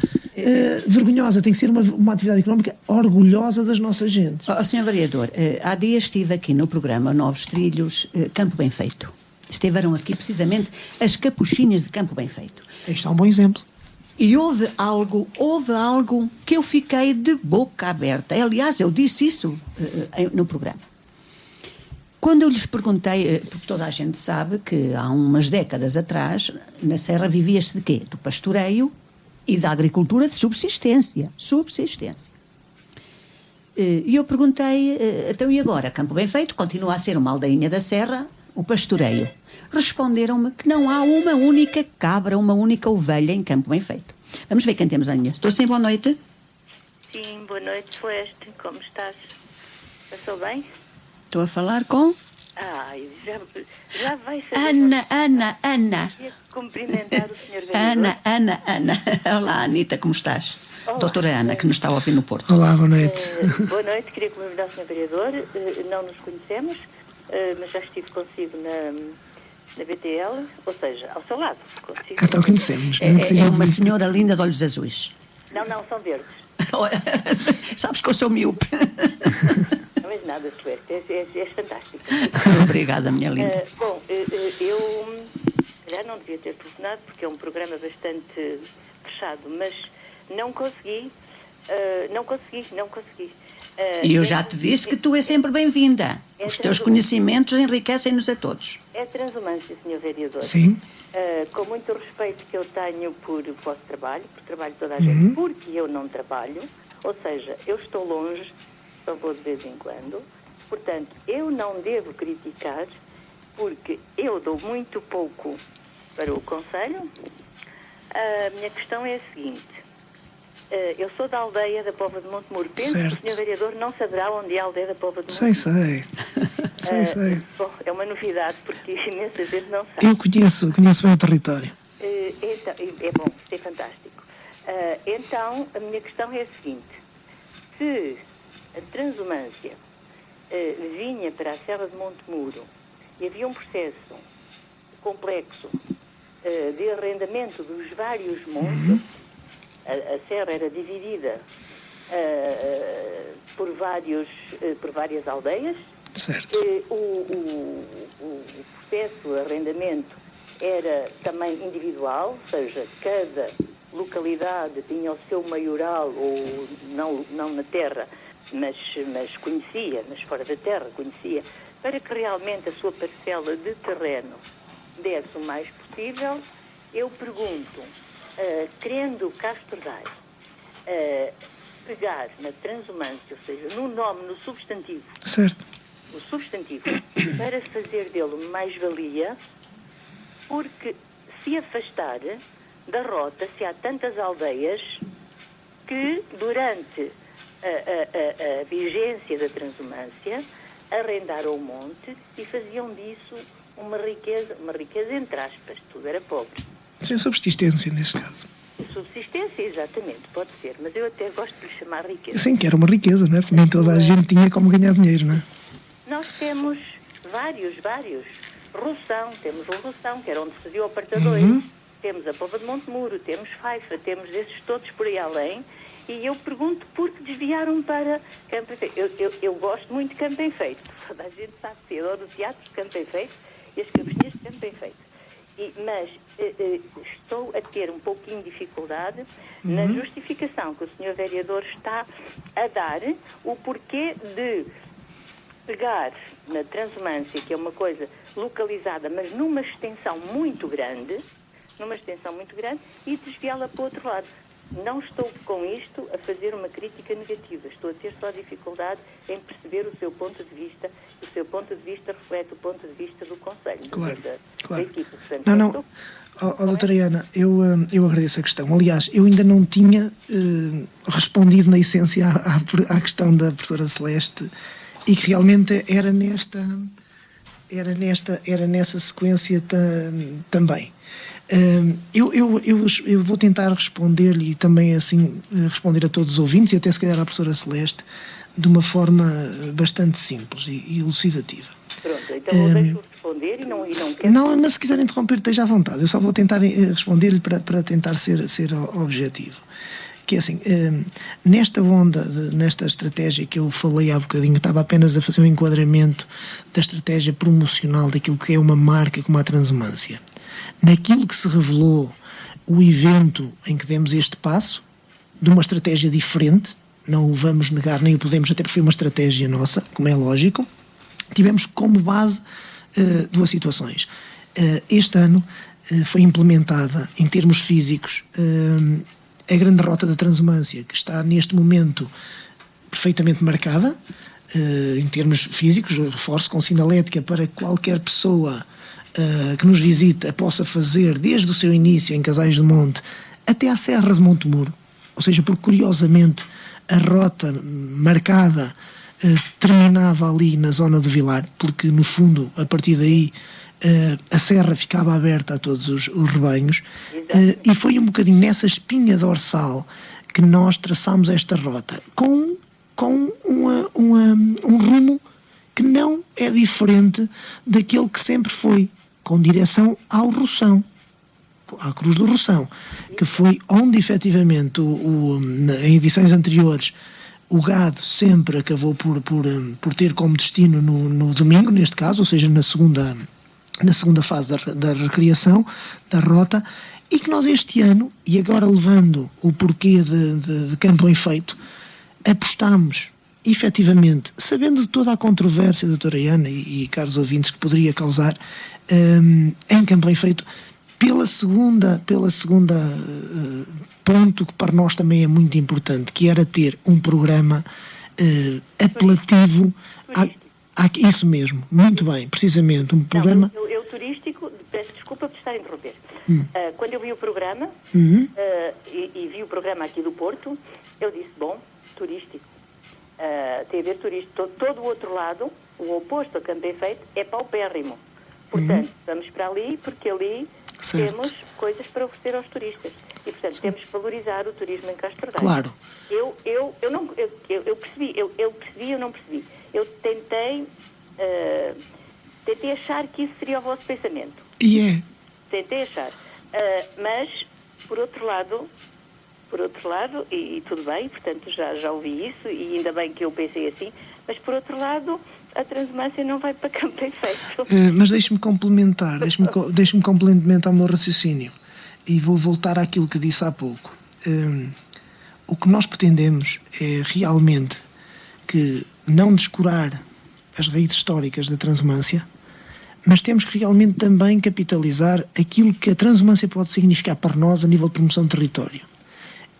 vergonhosa, tem que ser uma atividade económica orgulhosa das nossas gentes. Sr. Vereador, há dias estive aqui no programa Novos Trilhos, Campo Bem Feito. Estiveram aqui precisamente as capuchinhas de Campo Bem Feito. Este é um bom exemplo. E houve algo que eu fiquei de boca aberta. Aliás, eu disse isso no programa. Quando eu lhes perguntei, porque toda a gente sabe que há umas décadas atrás, na Serra vivia-se de quê? Do pastoreio e da agricultura de subsistência. E eu perguntei, então e agora? Campo Bem Feito continua a ser uma aldeinha da Serra, o pastoreio. Responderam-me que não há uma única cabra, uma única ovelha em Campo Bem Feito. Vamos ver quem temos na linha. Estou sim, boa noite. Sim, boa noite, Celeste. Como estás? Passou bem? Estou a falar com... Ai, já vai ser... Ana. Queria cumprimentar o Sr. Vereador. Ana. Olá, Anita, como estás? Olá. Doutora Ana, que nos está a ouvir no Porto. Olá, boa noite. Boa noite, queria cumprimentar o Sr. Vereador. Não nos conhecemos, mas já estive consigo na BTL, ou seja, ao seu lado. Consigo. Então conhecemos. É uma senhora linda de olhos azuis. Não, são verdes. Sabes que eu sou míope. Não és nada, Celeste, és fantástica. Obrigada, minha linda. Bom, eu já não devia ter telefonado, porque é um programa bastante fechado, mas não consegui. E eu já te disse que tu és sempre bem-vinda. Os teus conhecimentos enriquecem-nos a todos. É transumância, Sr. Vereador. Sim. Com muito respeito que eu tenho por vosso trabalho, por trabalho de toda a gente, porque eu não trabalho, ou seja, eu estou longe, só vou de vez em quando, portanto, eu não devo criticar, porque eu dou muito pouco para o Conselho. A minha questão é a seguinte: eu sou da aldeia da Póvoa de Montemuro. Penso que o Sr. Vereador não saberá onde é a aldeia da Póvoa de Montemuro. Sei. Bom, é uma novidade, porque imensa gente não sabe. Eu conheço bem o território. Então, é bom, isso é fantástico. Então, a minha questão é a seguinte: se a transumância vinha para a Serra de Montemuro e havia um processo complexo de arrendamento dos vários montes, a serra era dividida por várias aldeias. Certo. O processo de arrendamento era também individual, ou seja, cada localidade tinha o seu maioral, ou não na terra, mas conhecia, mas fora da terra conhecia, para que realmente a sua parcela de terreno desse o mais possível. Eu pergunto, querendo Castro Daire pegar na transumância, ou seja, no nome, no substantivo, o substantivo, para fazer dele uma mais-valia, porque se afastar da rota, se há tantas aldeias que durante a vigência da transumância arrendaram o monte e faziam disso uma riqueza entre aspas, tudo era pobre. Sem subsistência, neste caso. Subsistência, exatamente, pode ser, mas eu até gosto de lhe chamar riqueza. Sim, que era uma riqueza, não é? Porque nem toda a gente tinha como ganhar dinheiro, não é? Nós temos vários. Roção, temos o Roção, que era onde se viu o Apartador. Temos a Pova de Montemuro, temos Faifa, temos esses todos por aí além. E eu pergunto por que desviaram para Campo Enfeito. Eu gosto muito de Campo Enfeito. Toda a gente sabe que eu adoro o teatro de Campo Enfeito e as cabecinhas de Campo Enfeito. Mas estou a ter um pouquinho de dificuldade na justificação que o Sr. Vereador está a dar, o porquê de pegar na transumância, que é uma coisa localizada, mas numa extensão muito grande, e desviá-la para o outro lado. Não estou com isto a fazer uma crítica negativa, estou a ter só dificuldade em perceber o seu ponto de vista, e o seu ponto de vista reflete o ponto de vista do Conselho, da equipa. Portanto, doutora Ana, eu agradeço a questão. Aliás, eu ainda não tinha respondido na essência à questão da professora Celeste, e que realmente era nessa sequência também. Eu vou tentar responder-lhe e também assim responder a todos os ouvintes e até se calhar à professora Celeste de uma forma bastante simples e elucidativa. Pronto, então eu deixo responder e não quero... Não, mas se quiser interromper, esteja à vontade. Eu só vou tentar responder-lhe para tentar ser objetivo. Que é assim, nesta estratégia que eu falei há bocadinho, estava apenas a fazer um enquadramento da estratégia promocional daquilo que é uma marca como a Transumância. Naquilo que se revelou o evento em que demos este passo, de uma estratégia diferente, não o vamos negar, nem o podemos, até porque foi uma estratégia nossa, como é lógico, tivemos como base duas situações. Este ano foi implementada, em termos físicos, a grande rota da Transumância, que está neste momento perfeitamente marcada, em termos físicos, reforço com sinalética para qualquer pessoa que nos visita possa fazer desde o seu início em Casais de Monte até à Serra de Montemuro, ou seja, porque curiosamente a rota marcada terminava ali na zona do Vilar, porque no fundo a partir daí a serra ficava aberta a todos os rebanhos, e foi um bocadinho nessa espinha dorsal que nós traçámos esta rota com um rumo que não é diferente daquele que sempre foi, com direção ao Roção, à Cruz do Roção, que foi onde efetivamente em edições anteriores o gado sempre acabou por ter como destino no domingo, neste caso, ou seja, na segunda fase da recriação da rota, e que nós este ano, e agora levando o porquê de Campo Enfeito, apostamos efetivamente, sabendo de toda a controvérsia, doutora Ana e caros ouvintes, que poderia causar em Campo Enfeito, pela segunda ponto que para nós também é muito importante, que era ter um programa apelativo isso mesmo, muito bem, precisamente, um programa... Eu turístico, peço desculpa por estar a interromper. Quando eu vi o programa, e vi o programa aqui do Porto, eu disse, bom, turístico, tem a ver turístico, todo o outro lado, o oposto a Campo Enfeito, é paupérrimo. Portanto, vamos para ali, porque ali temos coisas para oferecer aos turistas. E, portanto, temos que valorizar o turismo em Castro Daire. Claro. Eu percebi, eu não percebi. Eu tentei achar que isso seria o vosso pensamento. E é. Tentei achar. Mas, por outro lado, e tudo bem, portanto, já ouvi isso, e ainda bem que eu pensei assim, mas, por outro lado, a Transumância não vai para Campo Enfeito. Mas deixe-me complementar o meu raciocínio. E vou voltar àquilo que disse há pouco. O que nós pretendemos é realmente que não descurar as raízes históricas da Transumância, mas temos que realmente também capitalizar aquilo que a Transumância pode significar para nós a nível de promoção de território.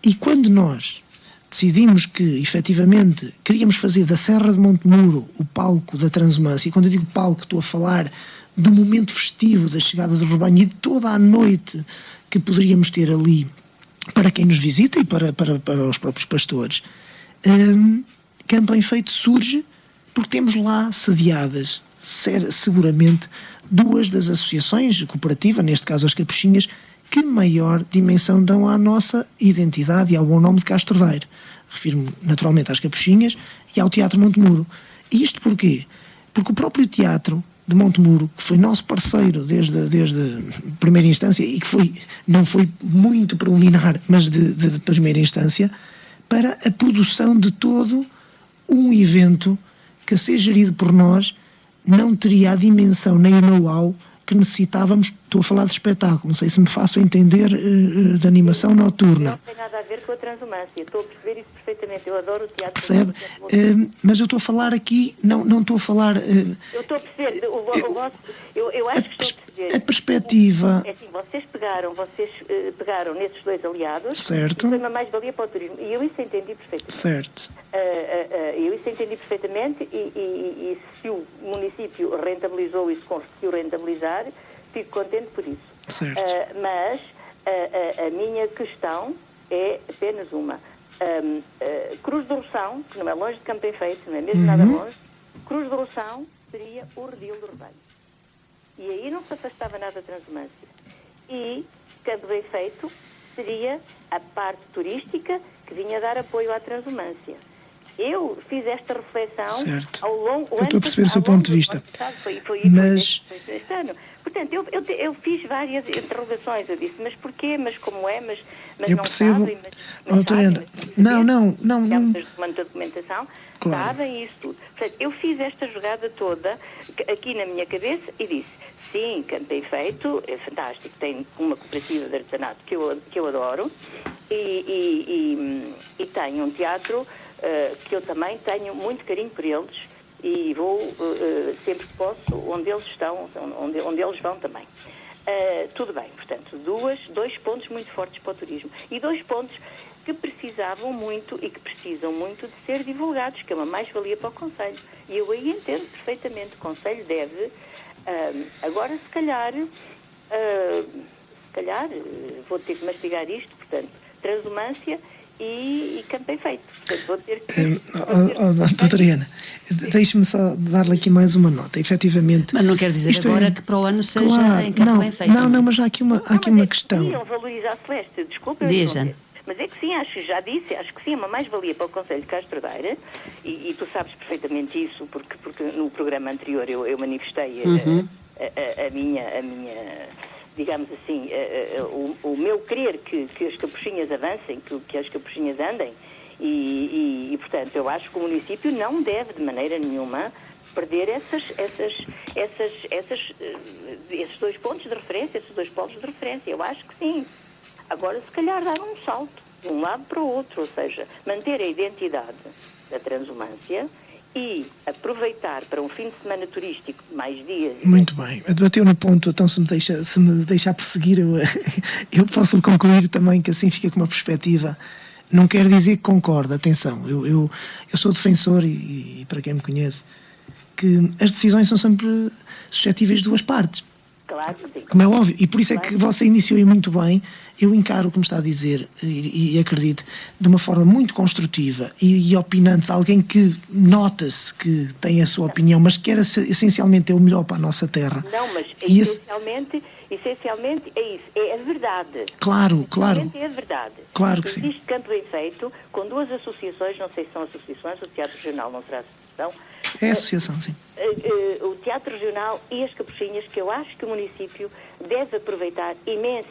E quando nós decidimos que, efetivamente, queríamos fazer da Serra de Montemuro o palco da Transumância, e quando eu digo palco estou a falar do momento festivo da chegada do rebanho e de toda a noite que poderíamos ter ali para quem nos visita e para os próprios pastores. Campo Enfeito surge porque temos lá sediadas seguramente duas das associações cooperativas, neste caso as Capuchinhas, que maior dimensão dão à nossa identidade e ao bom nome de Castro Daire. Refiro-me naturalmente às Capuchinhas e ao Teatro Montemuro. E isto porquê? Porque o próprio Teatro de Montemuro, que foi nosso parceiro desde a primeira instância e que não foi muito preliminar, mas de primeira instância, para a produção de todo um evento que, a ser gerido por nós, não teria a dimensão nem o know-how que necessitávamos. Estou a falar de espetáculo, não sei se me faço entender, de animação noturna. Não tem nada a ver com a transumância, estou a perceber isso perfeitamente, eu adoro o teatro. Percebe? Mas eu estou a falar aqui, não estou a falar... eu estou a perceber, eu acho que estou a perceber. A perspectiva... É assim, vocês pegaram nesses dois aliados, certo. E foi uma mais-valia para o turismo, e eu isso entendi perfeitamente. Certo. Eu isso entendi perfeitamente, e se o município rentabilizou e se conseguiu rentabilizar, fico contente por isso. Certo. Mas a minha questão é apenas uma. Cruz do Roção, que não é longe de Campo Bem Feito, não é mesmo nada longe, Cruz do Roção seria o redil do rebanho. E aí não se afastava nada da transumância. E Campo Bem Feito seria a parte turística que vinha dar apoio à transumância. Eu fiz esta reflexão ao longo... Eu estou a perceber o seu ponto de vista. Foi mas... este ano. Portanto, eu fiz várias interrogações. Eu disse, mas porquê? Mas como é? Mas eu não percebo, sabem? Não. Muita documentação. Claro. Sabem isso tudo. Portanto, eu fiz esta jogada toda aqui na minha cabeça e disse, sim, Campo Bem Feito, é fantástico, tem uma cooperativa de artesanato que eu adoro e tem um teatro que eu também tenho muito carinho por eles e vou sempre que posso onde eles estão, onde eles vão também. Tudo bem, portanto, dois pontos muito fortes para o turismo e 2 pontos que precisavam muito e que precisam muito de ser divulgados, que é uma mais-valia para o Conselho. E eu aí entendo perfeitamente, o Conselho deve, agora se calhar vou ter que mastigar isto, portanto, transumância e Campo Bem Feito. Portanto, vou ter que... Doutora Ana, deixe-me só dar-lhe aqui mais uma nota, efetivamente. Mas não quer dizer agora que para o ano seja em Campo Bem Feito. Não, mas há aqui uma questão. Sim, valorizar a Celeste, desculpa. Mas é que sim, acho que sim, é uma mais-valia para o Conselho de Castro Daire, e tu sabes perfeitamente isso, porque no programa anterior eu manifestei a minha, digamos assim, o meu querer que as Capuchinhas avancem, que as Capuchinhas andem, e portanto, eu acho que o município não deve de maneira nenhuma perder esses 2 pontos de referência, esses 2 polos de referência. Eu acho que sim. Agora, se calhar, dar um salto de um lado para o outro, ou seja, manter a identidade da transumância e aproveitar para um fim de semana turístico mais dias. Muito bem, bateu no ponto, então se me deixar prosseguir, eu posso concluir também que assim fica com uma perspectiva. Não quer dizer que concordo, atenção, eu sou defensor e para quem me conhece, que as decisões são sempre suscetíveis de 2 partes. Claro que sim. Como é óbvio, e por isso é que você iniciou aí muito bem. Eu encaro o que me está a dizer e acredito de uma forma muito construtiva e opinante, de alguém que nota-se que tem a sua opinião, mas que quer essencialmente é o melhor para a nossa terra. Não, mas essencialmente é isso, é a verdade. Claro. É a verdade. Claro que sim. Existe Campo Bem Feito com 2 associações, não sei se são associações, o Teatro Regional não será associação. É associação, sim. O Teatro Regional e as Capuchinhas, que eu acho que o município deve aproveitar imenso,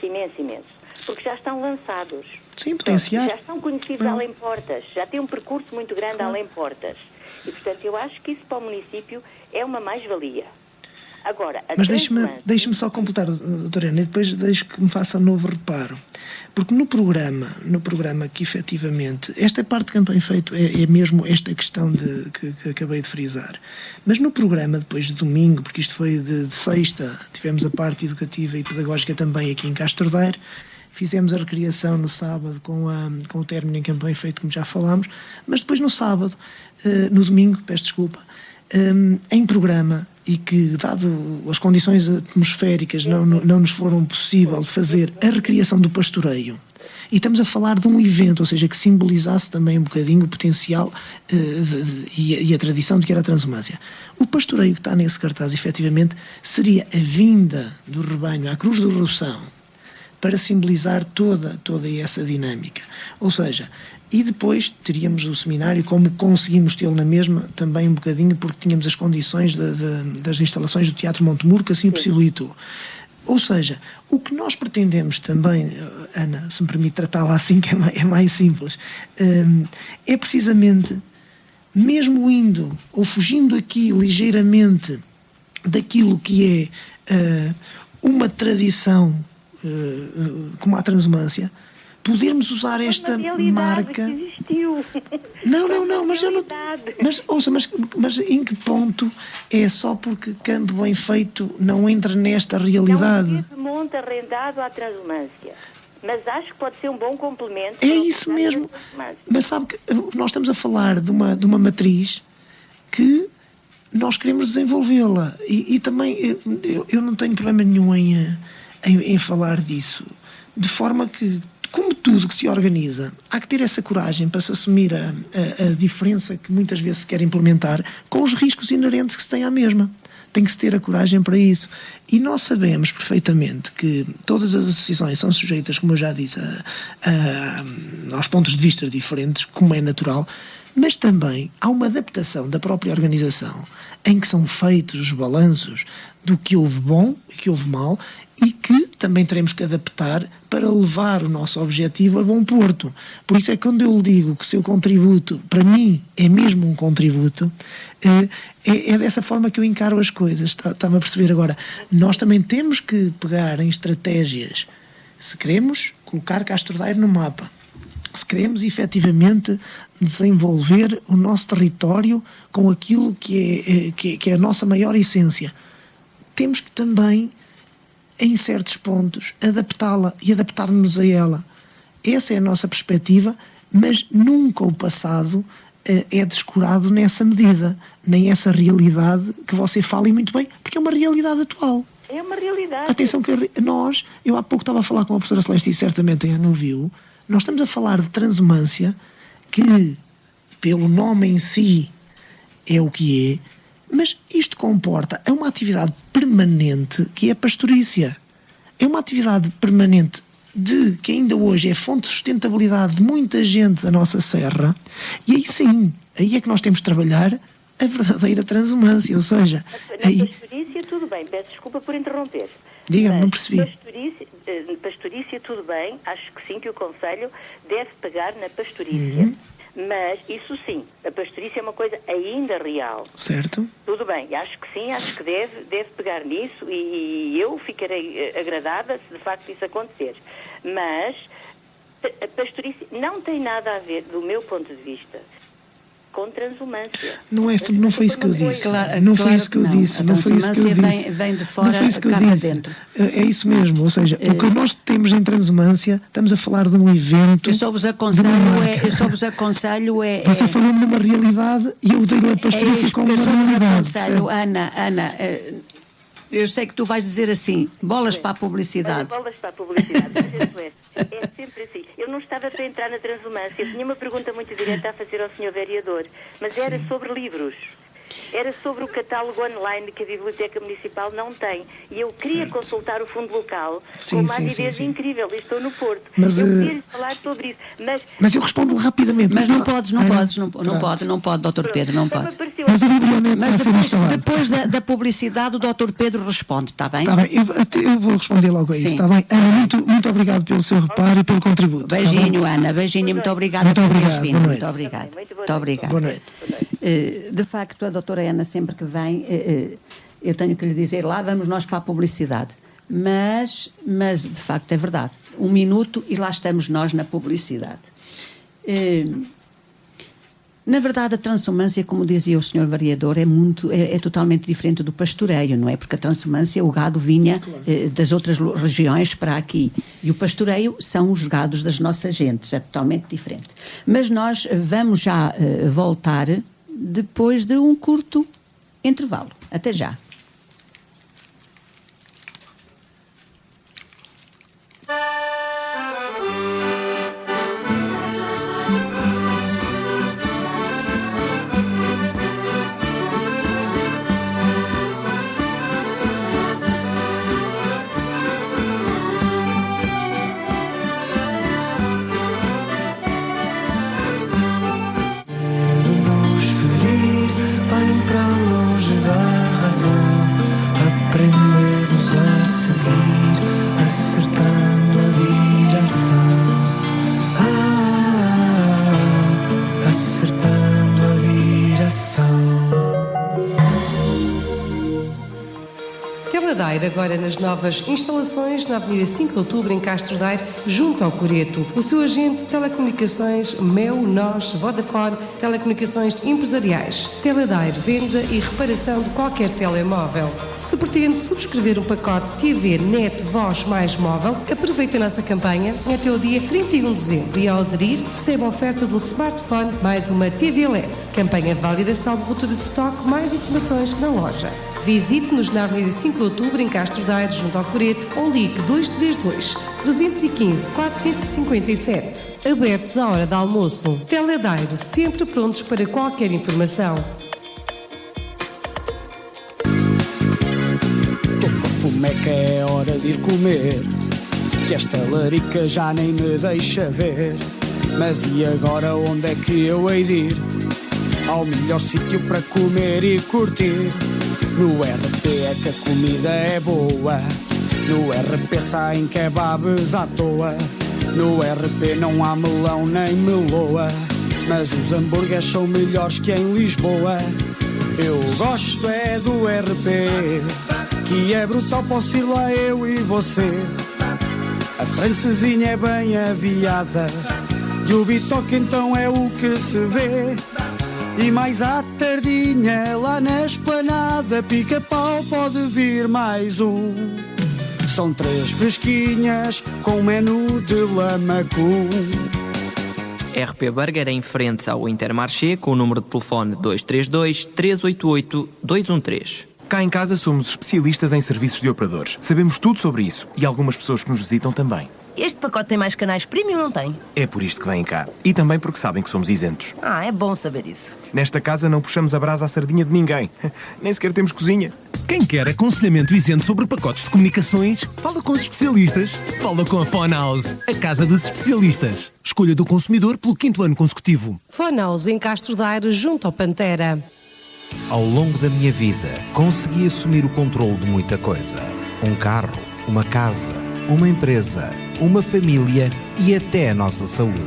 porque já estão lançados. Sim, potenciar. Já estão conhecidos além portas, já têm um percurso muito grande além portas. E, portanto, eu acho que isso para o município é uma mais-valia. Agora, mas deixe-me só completar, doutora Ana, e depois deixo que me faça um novo reparo. Porque no programa que efetivamente, esta parte de Campo Bem Feito é mesmo esta questão que acabei de frisar. Mas no programa, depois de domingo, porque isto foi de sexta, tivemos a parte educativa e pedagógica também aqui em Castro Daire, fizemos a recriação no sábado com o término em Campo Bem Feito, como já falámos, mas depois no sábado, no domingo, peço desculpa, em programa, e que, dado as condições atmosféricas, não nos foram possível fazer a recriação do pastoreio. E estamos a falar de um evento, ou seja, que simbolizasse também um bocadinho o potencial e a tradição de que era a transumância. O pastoreio que está nesse cartaz, efetivamente, seria a vinda do rebanho à Cruz do Roção para simbolizar toda essa dinâmica. Ou seja, e depois teríamos o seminário, como conseguimos tê-lo na mesma, também um bocadinho porque tínhamos as condições das instalações do Teatro Montemuro, que assim possibilitou. Ou seja, o que nós pretendemos também, Ana, se me permite tratá-la assim, que é mais simples, é precisamente, mesmo indo ou fugindo aqui ligeiramente daquilo que é uma tradição como a transumância, podermos usar esta marca. Que existiu. Não, mas eu não. Mas ouça, mas em que ponto é só porque campo bem feito não entra nesta realidade? É um monte arrendado à transumância. Mas acho que pode ser um bom complemento. É isso mesmo. Mas sabe que nós estamos a falar de uma matriz que nós queremos desenvolvê-la. E também eu não tenho problema nenhum em falar disso. De forma que, como tudo que se organiza, há que ter essa coragem para se assumir a diferença que muitas vezes se quer implementar, com os riscos inerentes que se tem à mesma. Tem que se ter a coragem para isso. E nós sabemos perfeitamente que todas as associações são sujeitas, como eu já disse, aos pontos de vista diferentes, como é natural, mas também há uma adaptação da própria organização em que são feitos os balanços do que houve bom e que houve mal, e que também teremos que adaptar para levar o nosso objetivo a bom porto. Por isso é que quando eu lhe digo que o seu contributo, para mim, é mesmo um contributo, é dessa forma que eu encaro as coisas. Está-me a perceber agora? Nós também temos que pegar em estratégias, se queremos colocar Castro Daire no mapa, se queremos efetivamente desenvolver o nosso território com aquilo que é a nossa maior essência, temos que também, em certos pontos, adaptá-la e adaptar-nos a ela. Essa é a nossa perspectiva, mas nunca o passado é descurado nessa medida, nem essa realidade que você fala, e muito bem, porque é uma realidade atual. É uma realidade. Atenção que eu há pouco estava a falar com a professora Celeste e certamente a Ana ouviu, nós estamos a falar de transumância, que pelo nome em si é o que é, mas isto comporta uma atividade permanente que é a pastorícia. É uma atividade permanente que ainda hoje é fonte de sustentabilidade de muita gente da nossa serra, e aí sim, aí é que nós temos de trabalhar a verdadeira transumância, ou seja... Na pastorícia tudo bem, peço desculpa por interromper. Diga-me, não percebi. Pastorícia tudo bem, acho que sim, que o Conselho deve pegar na pastorícia. Mas, isso sim, a pastorícia é uma coisa ainda real. Certo. Tudo bem, acho que sim, acho que deve pegar nisso, e eu ficarei agradada se de facto isso acontecer. Mas a pastorícia não tem nada a ver, do meu ponto de vista, com transumância. Não foi isso que eu disse. Não foi isso que eu disse. Não foi isso que eu disse. Vem de fora, cá para dentro. É isso mesmo. Ou seja, o que nós temos em transumância, estamos a falar de um evento. Eu só vos aconselho. Você falou-me numa realidade e eu dei-lhe a pastorícia como uma realidade. Ana, eu sei que tu vais dizer assim, bolas para a publicidade. Bolas para a publicidade. É sempre assim. Eu não estava para entrar na transumância. Tinha uma pergunta muito direta a fazer ao Sr. Vereador, mas era sobre livros. Era sobre o catálogo online que a Biblioteca Municipal não tem. E eu queria consultar o Fundo Local com uma avidez incrível. E estou no Porto. Eu queria falar sobre isso. Mas eu respondo rapidamente. Mas não pode, Dr. Pedro, não pode. Mas o biblioneto vai ser instalado. Depois da publicidade, o Dr. Pedro responde, está bem? Está bem, eu vou responder logo a isso, está bem? Ana, muito obrigado pelo seu reparo e pelo contributo. Beijinho, Ana, beijinho, muito obrigada por teres vindo. Muito obrigada. Muito obrigada. Boa noite. De facto, a doutora Ana, sempre que vem, eu tenho que lhe dizer, lá vamos nós para a publicidade. Mas de facto, é verdade. 1 minuto e lá estamos nós na publicidade. Na verdade, a transumância, como dizia o Sr. Vereador, é totalmente diferente do pastoreio, não é? Porque a transumância, o gado vinha das outras regiões para aqui. E o pastoreio são os gados das nossas gentes, é totalmente diferente. Mas nós vamos já voltar depois de um curto intervalo. Até já. Daire, agora nas novas instalações na Avenida 5 de Outubro, em Castro Daire, junto ao Coreto. O seu agente de telecomunicações, Mel, NOS, Vodafone, telecomunicações empresariais. Teledaire, venda e reparação de qualquer telemóvel. Se pretende subscrever um pacote TV, net, voz mais móvel, aproveite a nossa campanha até o dia 31 de dezembro e ao aderir, receba a oferta de um smartphone mais uma TV LED. Campanha válida, salvo ruptura de estoque. Mais informações na loja. Visite-nos na Avenida 5 de Outubro, em Castro Daire, junto ao Coreto, ou ligue 232 315 457. Abertos à hora de almoço. Teledaire, sempre prontos para qualquer informação. Tô com fome, é que é hora de ir comer, que esta larica já nem me deixa ver. Mas e agora onde é que eu hei de ir? Ao melhor sítio para comer e curtir. No RP é que a comida é boa. No RP saem kebabs à toa. No RP não há melão nem meloa, mas os hambúrgueres são melhores que em Lisboa. Eu gosto é do RP, que é brutal, posso ir lá eu e você. A francesinha é bem aviada e o bitoque então é o que se vê. E mais à tardinha, lá na esplanada, pica-pau pode vir mais um. São 3 fresquinhas com menu de lamacum. RP Burger em frente ao Intermarché, com o número de telefone 232 388 213. Cá em casa somos especialistas em serviços de operadores. Sabemos tudo sobre isso e algumas pessoas que nos visitam também. Este pacote tem mais canais premium, não tem? É por isto que vêm cá. E também porque sabem que somos isentos. Ah, é bom saber isso. Nesta casa não puxamos a brasa à sardinha de ninguém. Nem sequer temos cozinha. Quem quer aconselhamento isento sobre pacotes de comunicações, fala com os especialistas. Fala com a Phone House, a casa dos especialistas. Escolha do consumidor pelo 5º ano consecutivo. Phone House, em Castro Daire, junto ao Pantera. Ao longo da minha vida, consegui assumir o controle de muita coisa. Um carro, uma casa, uma empresa, uma família e até a nossa saúde.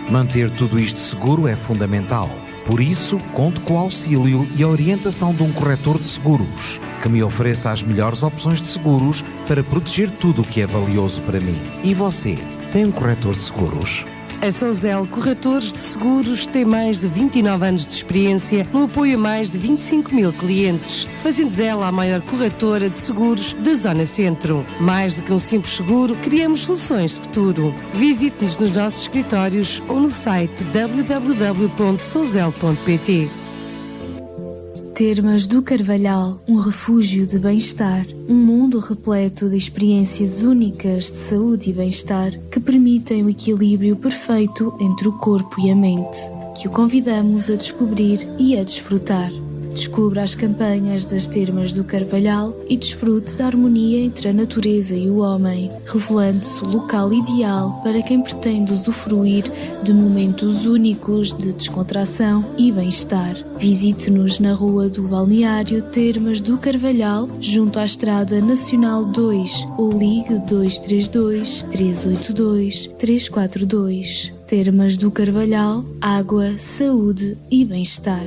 Manter tudo isto seguro é fundamental. Por isso, conto com o auxílio e a orientação de um corretor de seguros, que me ofereça as melhores opções de seguros para proteger tudo o que é valioso para mim. E você, tem um corretor de seguros? A Souzel Corretores de Seguros tem mais de 29 anos de experiência no apoio a mais de 25 mil clientes, fazendo dela a maior corretora de seguros da Zona Centro. Mais do que um simples seguro, criamos soluções de futuro. Visite-nos nos nossos escritórios ou no site www.souzel.pt. Termas do Carvalhal, um refúgio de bem-estar, um mundo repleto de experiências únicas de saúde e bem-estar que permitem o equilíbrio perfeito entre o corpo e a mente, que o convidamos a descobrir e a desfrutar. Descubra as campanhas das Termas do Carvalhal e desfrute da harmonia entre a natureza e o homem, revelando-se o local ideal para quem pretende usufruir de momentos únicos de descontração e bem-estar. Visite-nos na Rua do Balneário Termas do Carvalhal, junto à Estrada Nacional 2, ou ligue 232 382 342. Termas do Carvalhal, água, saúde e bem-estar.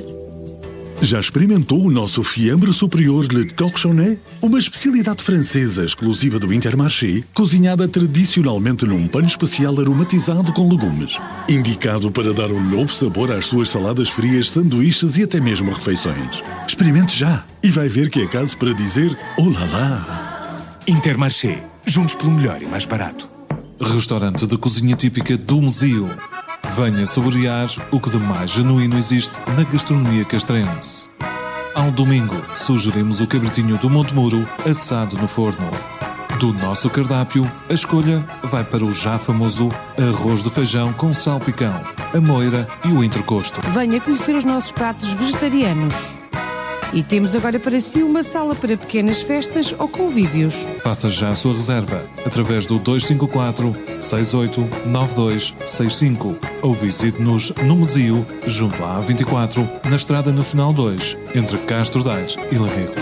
Já experimentou o nosso fiambre superior Le Torchonnet? Uma especialidade francesa exclusiva do Intermarché, cozinhada tradicionalmente num pano especial aromatizado com legumes. Indicado para dar um novo sabor às suas saladas frias, sanduíches e até mesmo refeições. Experimente já e vai ver que é caso para dizer oh lá lá. Intermarché, juntos pelo melhor e mais barato. Restaurante de cozinha típica do Museu. Venha saborear o que de mais genuíno existe na gastronomia castrense. Ao domingo, sugerimos o cabritinho do Monte Muro assado no forno. Do nosso cardápio, a escolha vai para o já famoso arroz de feijão com salpicão, a moira e o entrecosto. Venha conhecer os nossos pratos vegetarianos. E temos agora para si uma sala para pequenas festas ou convívios. Faça já a sua reserva através do 254-689265 ou visite-nos no Museu, junto à A24, na Estrada Nacional 2, entre Castro Daire e Lamego.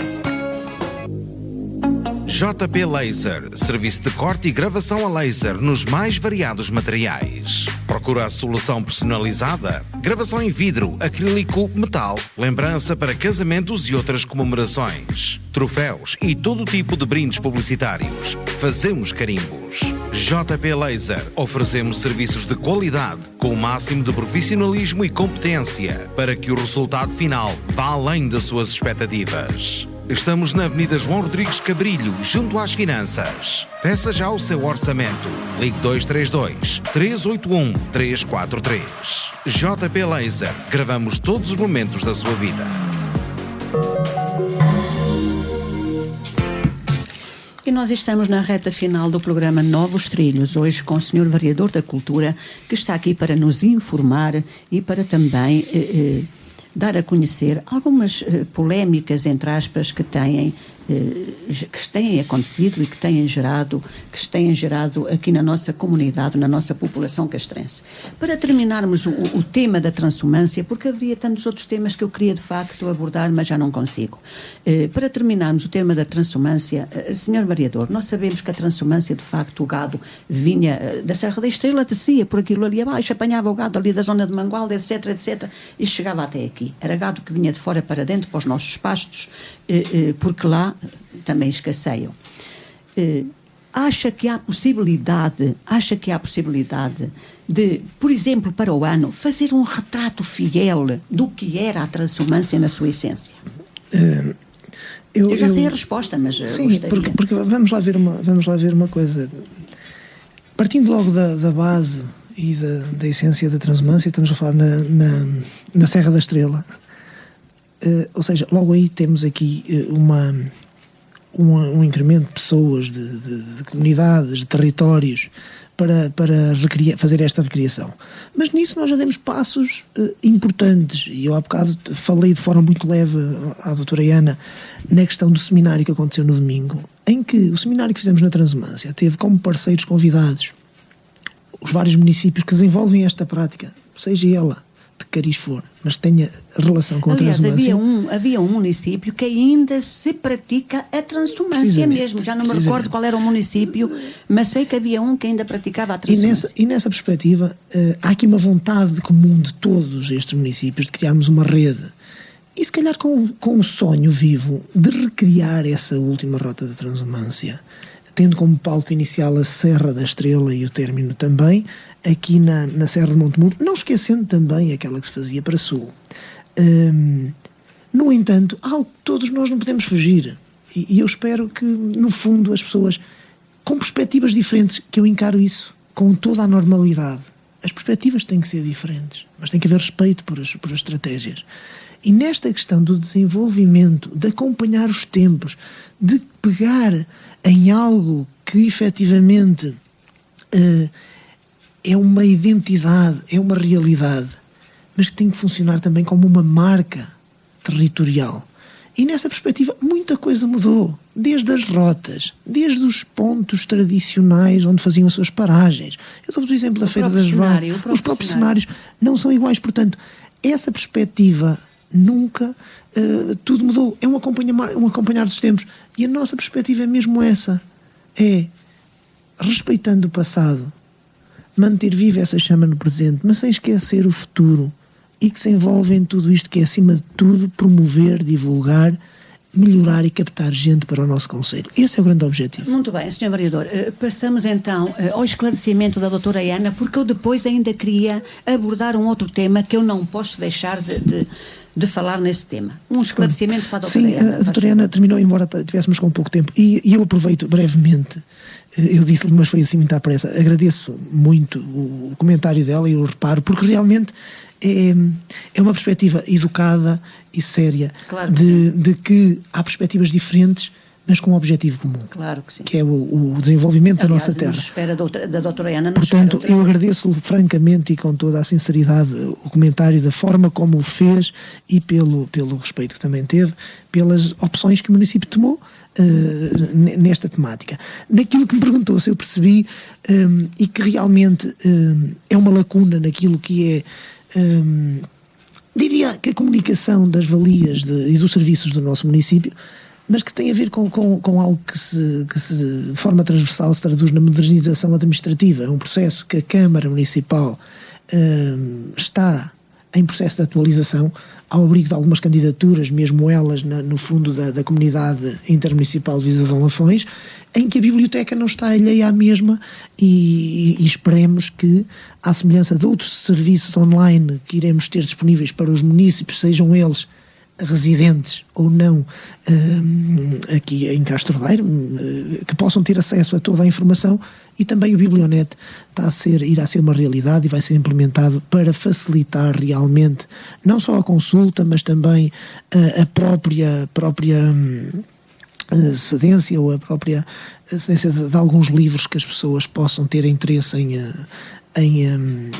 JP Laser, serviço de corte e gravação a laser nos mais variados materiais. Procure Procura a solução personalizada? Gravação em vidro, acrílico, metal, lembrança para casamentos e outras comemorações, troféus e todo tipo de brindes publicitários. Fazemos carimbos. JP Laser. Oferecemos serviços de qualidade com o máximo de profissionalismo e competência para que o resultado final vá além das suas expectativas. Estamos na Avenida João Rodrigues Cabrilho, junto às Finanças. Peça já o seu orçamento. Ligue 232 381 343. JP Laser. Gravamos todos os momentos da sua vida. E nós estamos na reta final do programa Novos Trilhos, hoje com o Sr. Vereador da Cultura, que está aqui para nos informar e para também dar a conhecer algumas polémicas, entre aspas, que têm acontecido e que se têm gerado aqui na nossa comunidade, na nossa população castrense. Para terminarmos o tema da transumância, porque haveria tantos outros temas que eu queria de facto abordar, mas já não consigo. Para terminarmos o tema da transumância, Sr. Vereador, nós sabemos que a transumância, de facto, o gado vinha da Serra da Estrela, descia por aquilo ali abaixo, apanhava o gado ali da zona de Mangualde, etc, e chegava até aqui. Era gado que vinha de fora para dentro, para os nossos pastos, porque lá também escasseiam. Acha que há possibilidade de, por exemplo, para o ano, fazer um retrato fiel do que era a transumância na sua essência? Eu já sei a resposta, mas sim, gostaria. Porque vamos lá ver uma coisa. Partindo logo da base e da essência da transumância, estamos a falar na Serra da Estrela. Ou seja, logo aí temos aqui um incremento de pessoas, de comunidades, de territórios para fazer esta recriação. Mas nisso nós já demos passos importantes, e eu há bocado falei de forma muito leve à doutora Ana na questão do seminário que aconteceu no domingo, em que o seminário que fizemos na Transumância teve como parceiros convidados os vários municípios que desenvolvem esta prática, seja ela de cariz for, mas tenha relação com a transumância. Havia um município que ainda se pratica a transumância mesmo. Já não me recordo qual era o município, mas sei que havia um que ainda praticava a transumância. E nessa perspectiva, há aqui uma vontade comum de todos estes municípios de criarmos uma rede. E se calhar com o sonho vivo de recriar essa última rota da transumância, tendo como palco inicial a Serra da Estrela e o término também, aqui na Serra de Montemuro, não esquecendo também aquela que se fazia para Sul. No entanto, algo que todos nós não podemos fugir, e eu espero que, no fundo, as pessoas, com perspectivas diferentes, que eu encaro isso com toda a normalidade, as perspectivas têm que ser diferentes, mas tem que haver respeito por as estratégias. E nesta questão do desenvolvimento, de acompanhar os tempos, de pegar em algo que efetivamente é uma identidade, é uma realidade, mas que tem que funcionar também como uma marca territorial. E nessa perspectiva muita coisa mudou, desde as rotas, desde os pontos tradicionais onde faziam as suas paragens. Eu dou-vos o exemplo da Feira das Vacas. Os próprios cenários não são iguais, portanto, essa perspectiva nunca, tudo mudou, é um acompanhar dos tempos, e a nossa perspectiva é mesmo essa, é respeitando o passado, manter viva essa chama no presente, mas sem esquecer o futuro, e que se envolve em tudo isto, que é, acima de tudo, promover, divulgar, melhorar e captar gente para o nosso concelho. Esse é o grande objetivo. Muito bem, Sr. Vereador. Passamos então ao esclarecimento da doutora Ana, porque eu depois ainda queria abordar um outro tema que eu não posso deixar de falar nesse tema. Um esclarecimento para a doutora Ana. Sim, a doutora Ana terminou, embora tivéssemos com pouco tempo, e eu aproveito brevemente, eu disse-lhe, mas foi assim muito à pressa, agradeço muito o comentário dela e o reparo, porque realmente é uma perspectiva educada e séria, claro de que há perspectivas diferentes, mas com um objetivo comum. Claro que sim. Que é o desenvolvimento da nossa terra. Espera da doutora Ana. Portanto, eu agradeço-lhe francamente e com toda a sinceridade o comentário, da forma como o fez e pelo respeito que também teve, pelas opções que o município tomou nesta temática. Naquilo que me perguntou se eu percebi, e que realmente é uma lacuna naquilo que é, diria que a comunicação das valias e dos serviços do nosso município, mas que tem a ver com algo que se de forma transversal se traduz na modernização administrativa. É um processo que a Câmara Municipal está em processo de atualização, ao abrigo de algumas candidaturas, mesmo elas no fundo da Comunidade Intermunicipal de Visa de Lafões, em que a biblioteca não está alheia à mesma e esperemos que, à semelhança de outros serviços online que iremos ter disponíveis para os munícipes, sejam eles residentes ou não aqui em Castro Daire, que possam ter acesso a toda a informação, e também o Biblionet irá ser uma realidade e vai ser implementado para facilitar realmente não só a consulta, mas também a própria cedência ou a própria cedência de alguns livros que as pessoas possam ter interesse em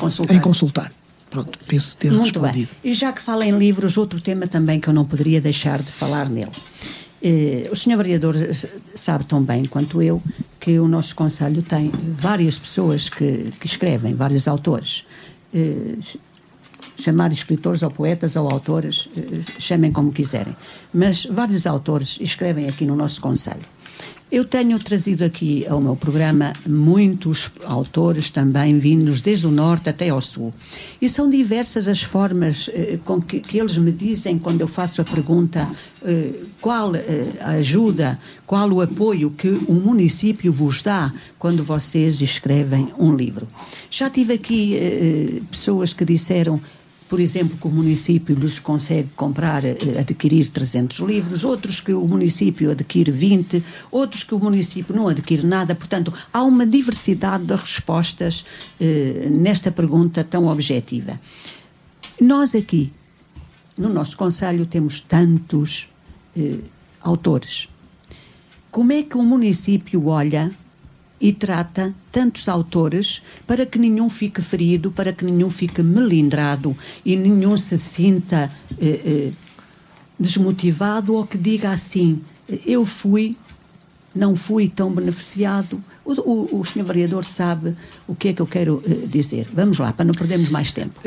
consultar. Pronto, penso ter muito respondido. Bem. E já que fala em livros, outro tema também que eu não poderia deixar de falar nele. O Sr. Vereador sabe tão bem quanto eu que o nosso Conselho tem várias pessoas que escrevem, vários autores. Chamar escritores ou poetas ou autores, chamem como quiserem. Mas vários autores escrevem aqui no nosso Conselho. Eu tenho trazido aqui ao meu programa muitos autores também vindos desde o norte até ao sul. E são diversas as formas com que eles me dizem quando eu faço a pergunta qual a ajuda, qual o apoio que o município vos dá quando vocês escrevem um livro. Já tive aqui pessoas que disseram, por exemplo, que o município lhes consegue adquirir 300 livros, outros que o município adquire 20, outros que o município não adquire nada. Portanto, há uma diversidade de respostas nesta pergunta tão objetiva. Nós aqui, no nosso Conselho, temos tantos autores. Como é que o município olha e trata tantos autores para que nenhum fique ferido, para que nenhum fique melindrado e nenhum se sinta desmotivado ou que diga assim, eu não fui tão beneficiado. O Sr. Vereador sabe o que é que eu quero dizer. Vamos lá, para não perdermos mais tempo.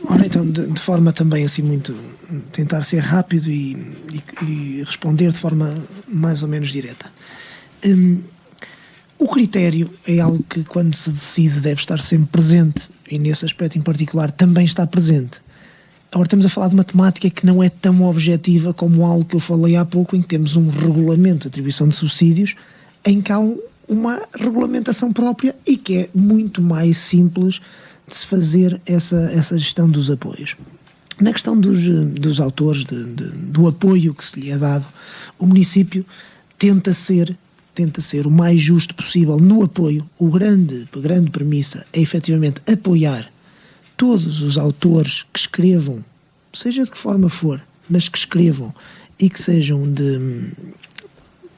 Ora, então, de forma também assim muito, tentar ser rápido e responder de forma mais ou menos direta. O critério é algo que, quando se decide, deve estar sempre presente, e nesse aspecto em particular também está presente. Agora estamos a falar de uma temática que não é tão objetiva como algo que eu falei há pouco, em que temos um regulamento de atribuição de subsídios, em que há uma regulamentação própria e que é muito mais simples de se fazer essa gestão dos apoios. Na questão dos autores, do apoio que se lhe é dado, o município tenta ser o mais justo possível no apoio. A grande premissa é efetivamente apoiar todos os autores que escrevam, seja de que forma for, mas que escrevam e que sejam de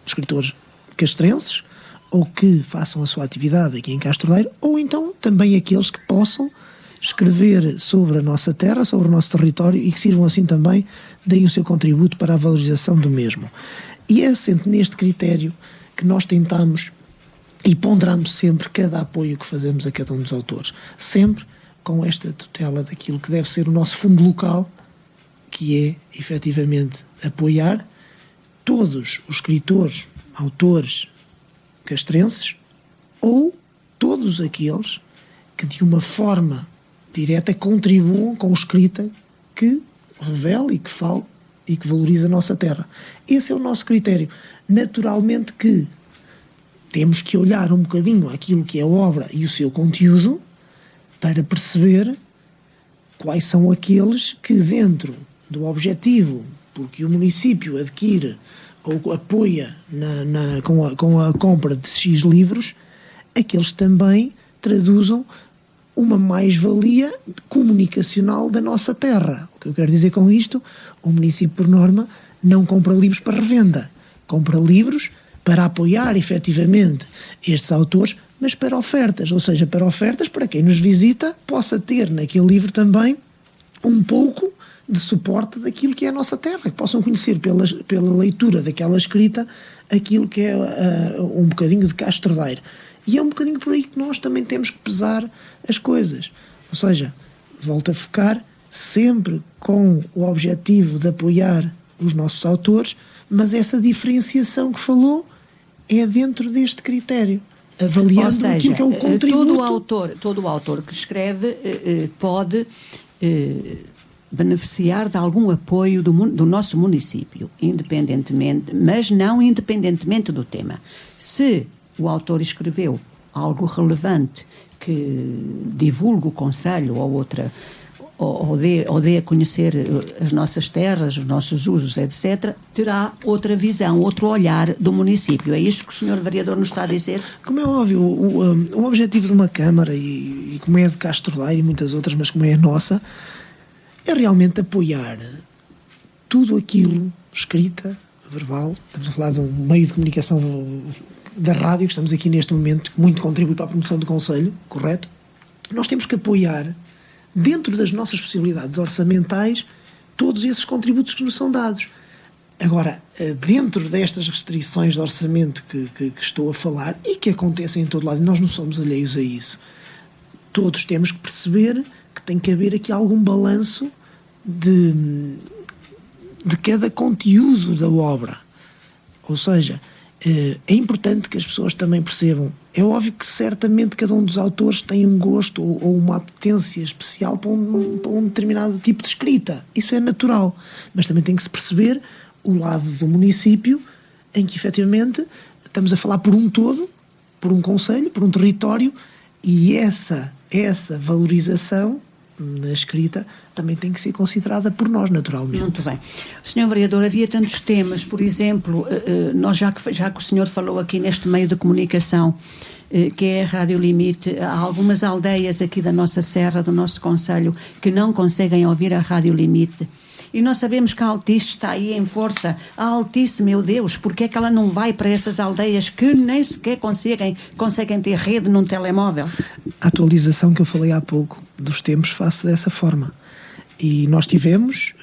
escritores castrenses ou que façam a sua atividade aqui em Castro Daire, ou então também aqueles que possam escrever sobre a nossa terra, sobre o nosso território e que sirvam assim também, deem o seu contributo para a valorização do mesmo. E é assente neste critério que nós tentamos e ponderamos sempre cada apoio que fazemos a cada um dos autores, sempre com esta tutela daquilo que deve ser o nosso fundo local, que é, efetivamente, apoiar todos os escritores, autores castrenses ou todos aqueles que, de uma forma direta, contribuam com escrita que revele e que fale e que valoriza a nossa terra. Esse é o nosso critério. Naturalmente que temos que olhar um bocadinho aquilo que é a obra e o seu conteúdo para perceber quais são aqueles que, dentro do objetivo, porque o município adquire ou apoia com a compra de X livros, aqueles também traduzam uma mais-valia comunicacional da nossa terra. O que eu quero dizer com isto, o município, por norma, não compra livros para revenda, compra livros para apoiar efetivamente estes autores, mas para ofertas, ou seja, para ofertas para quem nos visita possa ter naquele livro também um pouco de suporte daquilo que é a nossa terra, que possam conhecer pela leitura daquela escrita aquilo que é um bocadinho de Castro Daire. E é um bocadinho por aí que nós também temos que pesar as coisas. Ou seja, volto a focar sempre com o objetivo de apoiar os nossos autores, mas essa diferenciação que falou é dentro deste critério. avaliando aquilo que é o contributo. Todo o autor que escreve pode beneficiar de algum apoio do nosso município, mas não independentemente do tema. Se o autor escreveu algo relevante que divulgue o concelho ou dê a conhecer as nossas terras, os nossos usos, etc., terá outra visão, outro olhar do município. É isto que o Sr. Vereador nos está a dizer? Como é óbvio, o objetivo de uma Câmara, e como é a de Castro Daire e muitas outras, mas como é a nossa, é realmente apoiar tudo aquilo, escrita, verbal, estamos a falar de um meio de comunicação da rádio, que estamos aqui neste momento, que muito contribui para a promoção do concelho, correto? Nós temos que apoiar, dentro das nossas possibilidades orçamentais, todos esses contributos que nos são dados. Agora, dentro destas restrições de orçamento que estou a falar, e que acontecem em todo lado, e nós não somos alheios a isso, todos temos que perceber que tem que haver aqui algum balanço de cada conteúdo da obra. Ou seja, é importante que as pessoas também percebam. É óbvio que certamente cada um dos autores tem um gosto ou uma apetência especial para um determinado tipo de escrita. Isso é natural. Mas também tem que se perceber o lado do município em que efetivamente estamos a falar por um todo, por um concelho, por um território, e essa valorização na escrita também tem que ser considerada por nós, naturalmente. Muito bem. Sr. Vereador, havia tantos temas, por exemplo, nós já que o senhor falou aqui neste meio de comunicação, que é a Rádio Limite, há algumas aldeias aqui da nossa serra, do nosso concelho, que não conseguem ouvir a Rádio Limite. E nós sabemos que a Altice está aí em força. A Altice, meu Deus, porque é que ela não vai para essas aldeias que nem sequer conseguem ter rede num telemóvel? A atualização que eu falei há pouco dos tempos faz-se dessa forma. E nós tivemos,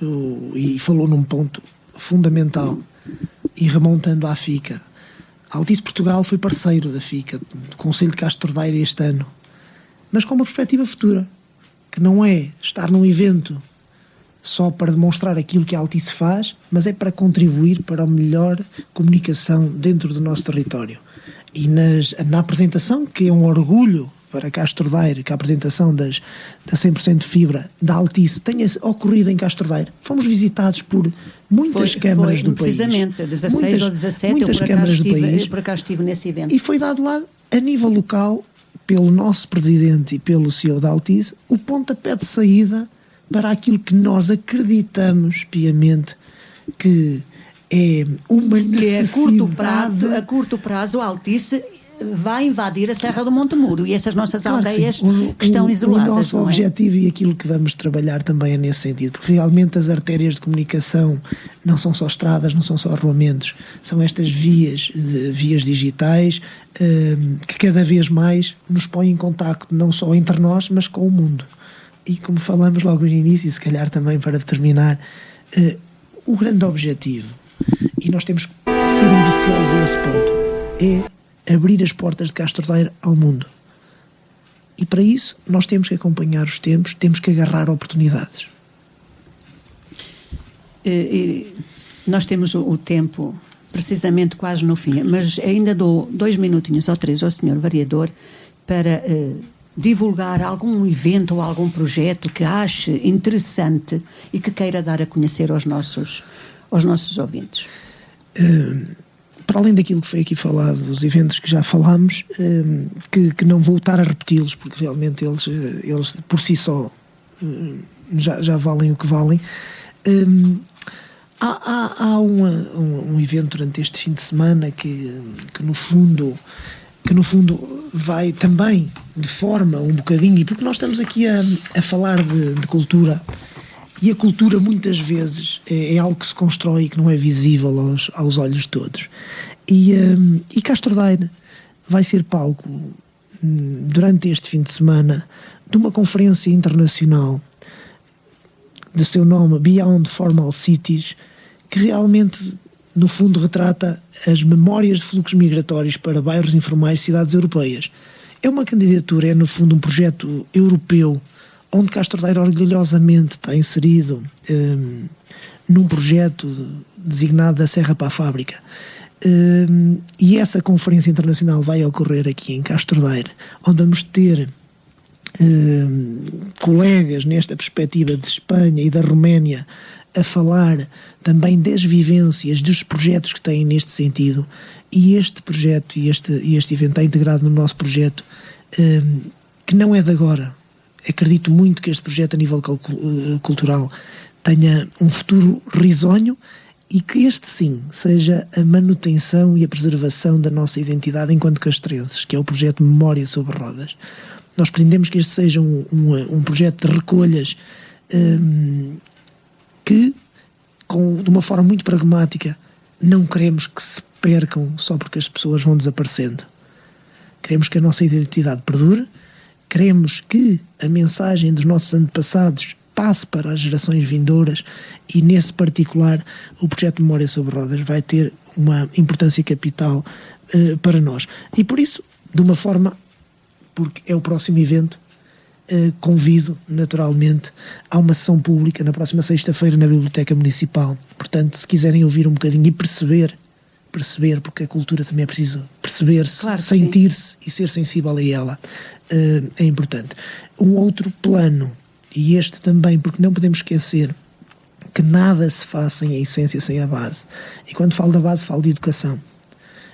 e falou num ponto fundamental, e remontando à FICA. A Altice Portugal foi parceiro da FICA, do Concelho de Castro Daire este ano, mas com uma perspectiva futura, que não é estar num evento só para demonstrar aquilo que a Altice faz, mas é para contribuir para a melhor comunicação dentro do nosso território. E na apresentação, que é um orgulho para Castro Daire, que a apresentação da 100% fibra da Altice tenha ocorrido em Castro Daire, fomos visitados por muitas câmaras do país. Precisamente, 16 ou 17, eu por acaso estive nesse evento. E foi dado lá, a nível local, pelo nosso presidente e pelo CEO da Altice, o pontapé de saída para aquilo que nós acreditamos piamente que é uma necessidade. Que a curto prazo a Altice vai invadir a Serra do Montemuro e essas nossas aldeias que estão isoladas. O nosso objetivo e aquilo que vamos trabalhar também é nesse sentido, porque realmente as artérias de comunicação não são só estradas, não são só arruamentos, são estas vias digitais que cada vez mais nos põem em contacto não só entre nós, mas com o mundo. E como falamos logo no início, e se calhar também para terminar, o grande objetivo, e nós temos que ser ambiciosos a esse ponto, é abrir as portas de Castro Daire ao mundo. E para isso nós temos que acompanhar os tempos, temos que agarrar oportunidades. Nós temos o tempo precisamente quase no fim, mas ainda dou 2 minutinhos ou 3 ao Sr. Vereador para divulgar algum evento ou algum projeto que ache interessante e que queira dar a conhecer aos nossos ouvintes. Para além daquilo que foi aqui falado, dos eventos que já falámos, que não vou estar a repeti-los, porque realmente eles por si só já valem o que valem, há um evento durante este fim de semana que no fundo vai também de forma um bocadinho, e porque nós estamos aqui a falar de cultura, e a cultura muitas vezes é algo que se constrói e que não é visível aos olhos de todos. E Castro Daire vai ser palco durante este fim de semana de uma conferência internacional de seu nome Beyond Formal Cities, que realmente no fundo retrata as memórias de fluxos migratórios para bairros informais de cidades europeias. É uma candidatura, é no fundo um projeto europeu onde Castro Daire orgulhosamente está inserido num projeto designado da Serra para a Fábrica. E essa conferência internacional vai ocorrer aqui em Castro Daire, onde vamos ter colegas nesta perspectiva de Espanha e da Roménia a falar também das vivências, dos projetos que têm neste sentido. E este projeto e este evento está integrado no nosso projeto, que não é de agora. Acredito muito que este projeto a nível cultural tenha um futuro risonho e que este sim seja a manutenção e a preservação da nossa identidade enquanto castrenses, que é o projeto Memória sobre Rodas. Nós pretendemos que este seja um projeto de recolhas que, de uma forma muito pragmática, não queremos que se percam só porque as pessoas vão desaparecendo. Queremos que a nossa identidade perdure, queremos que a mensagem dos nossos antepassados passe para as gerações vindouras e, nesse particular, o projeto Memória sobre Rodas vai ter uma importância capital para nós. E por isso, de uma forma, porque é o próximo evento, convido naturalmente a uma sessão pública na próxima sexta-feira na Biblioteca Municipal. Portanto, se quiserem ouvir um bocadinho e perceber, porque a cultura também é preciso perceber-se, claro, sentir-se e ser sensível a ela, é importante. Um outro plano, e este também, porque não podemos esquecer que nada se faz sem a essência, sem a base. E quando falo da base, falo de educação.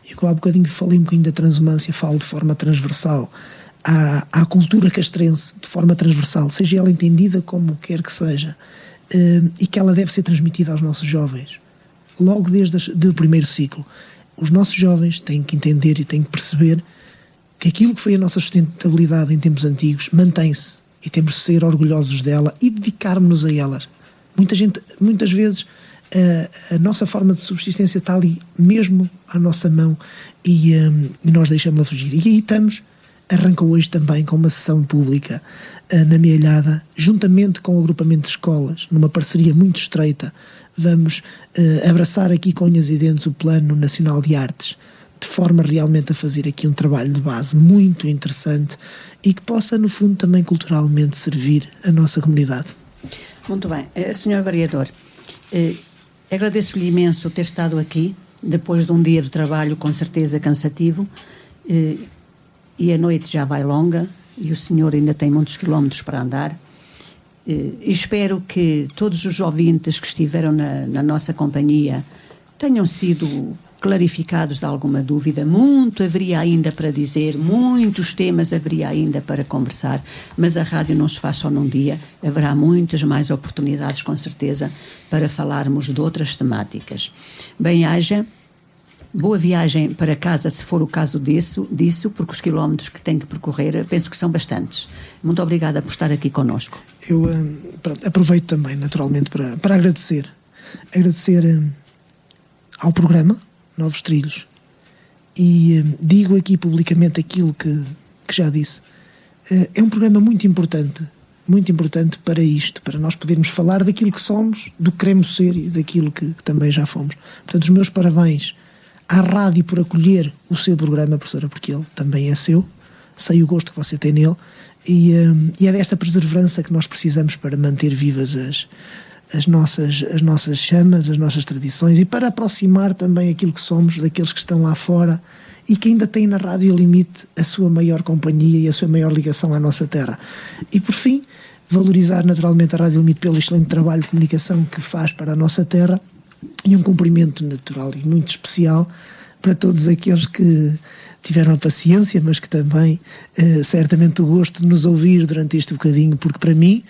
E há bocadinho falei um bocadinho da transumância, falo de forma transversal à cultura castrense, de forma transversal, seja ela entendida como quer que seja, e que ela deve ser transmitida aos nossos jovens. Logo desde o primeiro ciclo, os nossos jovens têm que entender e têm que perceber que aquilo que foi a nossa sustentabilidade em tempos antigos mantém-se e temos de ser orgulhosos dela e dedicarmos-nos a elas. Muitas vezes a nossa forma de subsistência está ali mesmo à nossa mão e nós deixamos-la fugir. E aí arranca hoje também com uma sessão pública na Mealhada, juntamente com o agrupamento de escolas, numa parceria muito estreita. Vamos abraçar aqui com unhas e dentes o Plano Nacional de Artes, de forma realmente a fazer aqui um trabalho de base muito interessante e que possa, no fundo, também culturalmente servir a nossa comunidade. Muito bem. Senhor Vereador, agradeço-lhe imenso ter estado aqui, depois de um dia de trabalho com certeza cansativo, e a noite já vai longa, e o senhor ainda tem muitos quilómetros para andar. Espero que todos os ouvintes que estiveram na nossa companhia tenham sido clarificados de alguma dúvida. Muito haveria ainda para dizer, muitos temas haveria ainda para conversar, mas a rádio não se faz só num dia, haverá muitas mais oportunidades, com certeza, para falarmos de outras temáticas. Bem-haja, boa viagem para casa, se for o caso disso, porque os quilómetros que tem que percorrer, penso que são bastantes. Muito obrigada por estar aqui connosco. Eu aproveito também, naturalmente, para agradecer ao programa Novos Trilhos, e digo aqui publicamente aquilo que já disse. É um programa muito importante para isto, para nós podermos falar daquilo que somos, do que queremos ser e daquilo que também já fomos. Portanto, os meus parabéns à rádio por acolher o seu programa, professora, porque ele também é seu, sei o gosto que você tem nele, e é desta perseverança que nós precisamos para manter vivas as nossas chamas, as nossas tradições, e para aproximar também aquilo que somos daqueles que estão lá fora e que ainda têm na Rádio Limite a sua maior companhia e a sua maior ligação à nossa terra. E por fim, valorizar naturalmente a Rádio Limite pelo excelente trabalho de comunicação que faz para a nossa terra, e um cumprimento natural e muito especial para todos aqueles que tiveram a paciência, mas que também certamente o gosto de nos ouvir durante este bocadinho, porque para mim,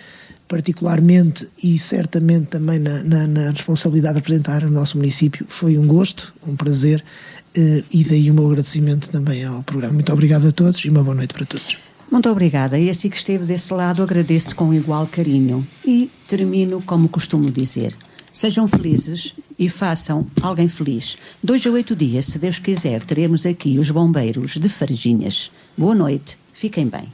particularmente, e certamente também na responsabilidade de representar o nosso município, foi um gosto, um prazer, e daí o meu agradecimento também ao programa. Muito obrigado a todos e uma boa noite para todos. Muito obrigada, e assim que esteve desse lado agradeço com igual carinho, e termino como costumo dizer: sejam felizes e façam alguém feliz. 2 a 8 dias, se Deus quiser, teremos aqui os bombeiros de Farginhas. Boa noite, fiquem bem.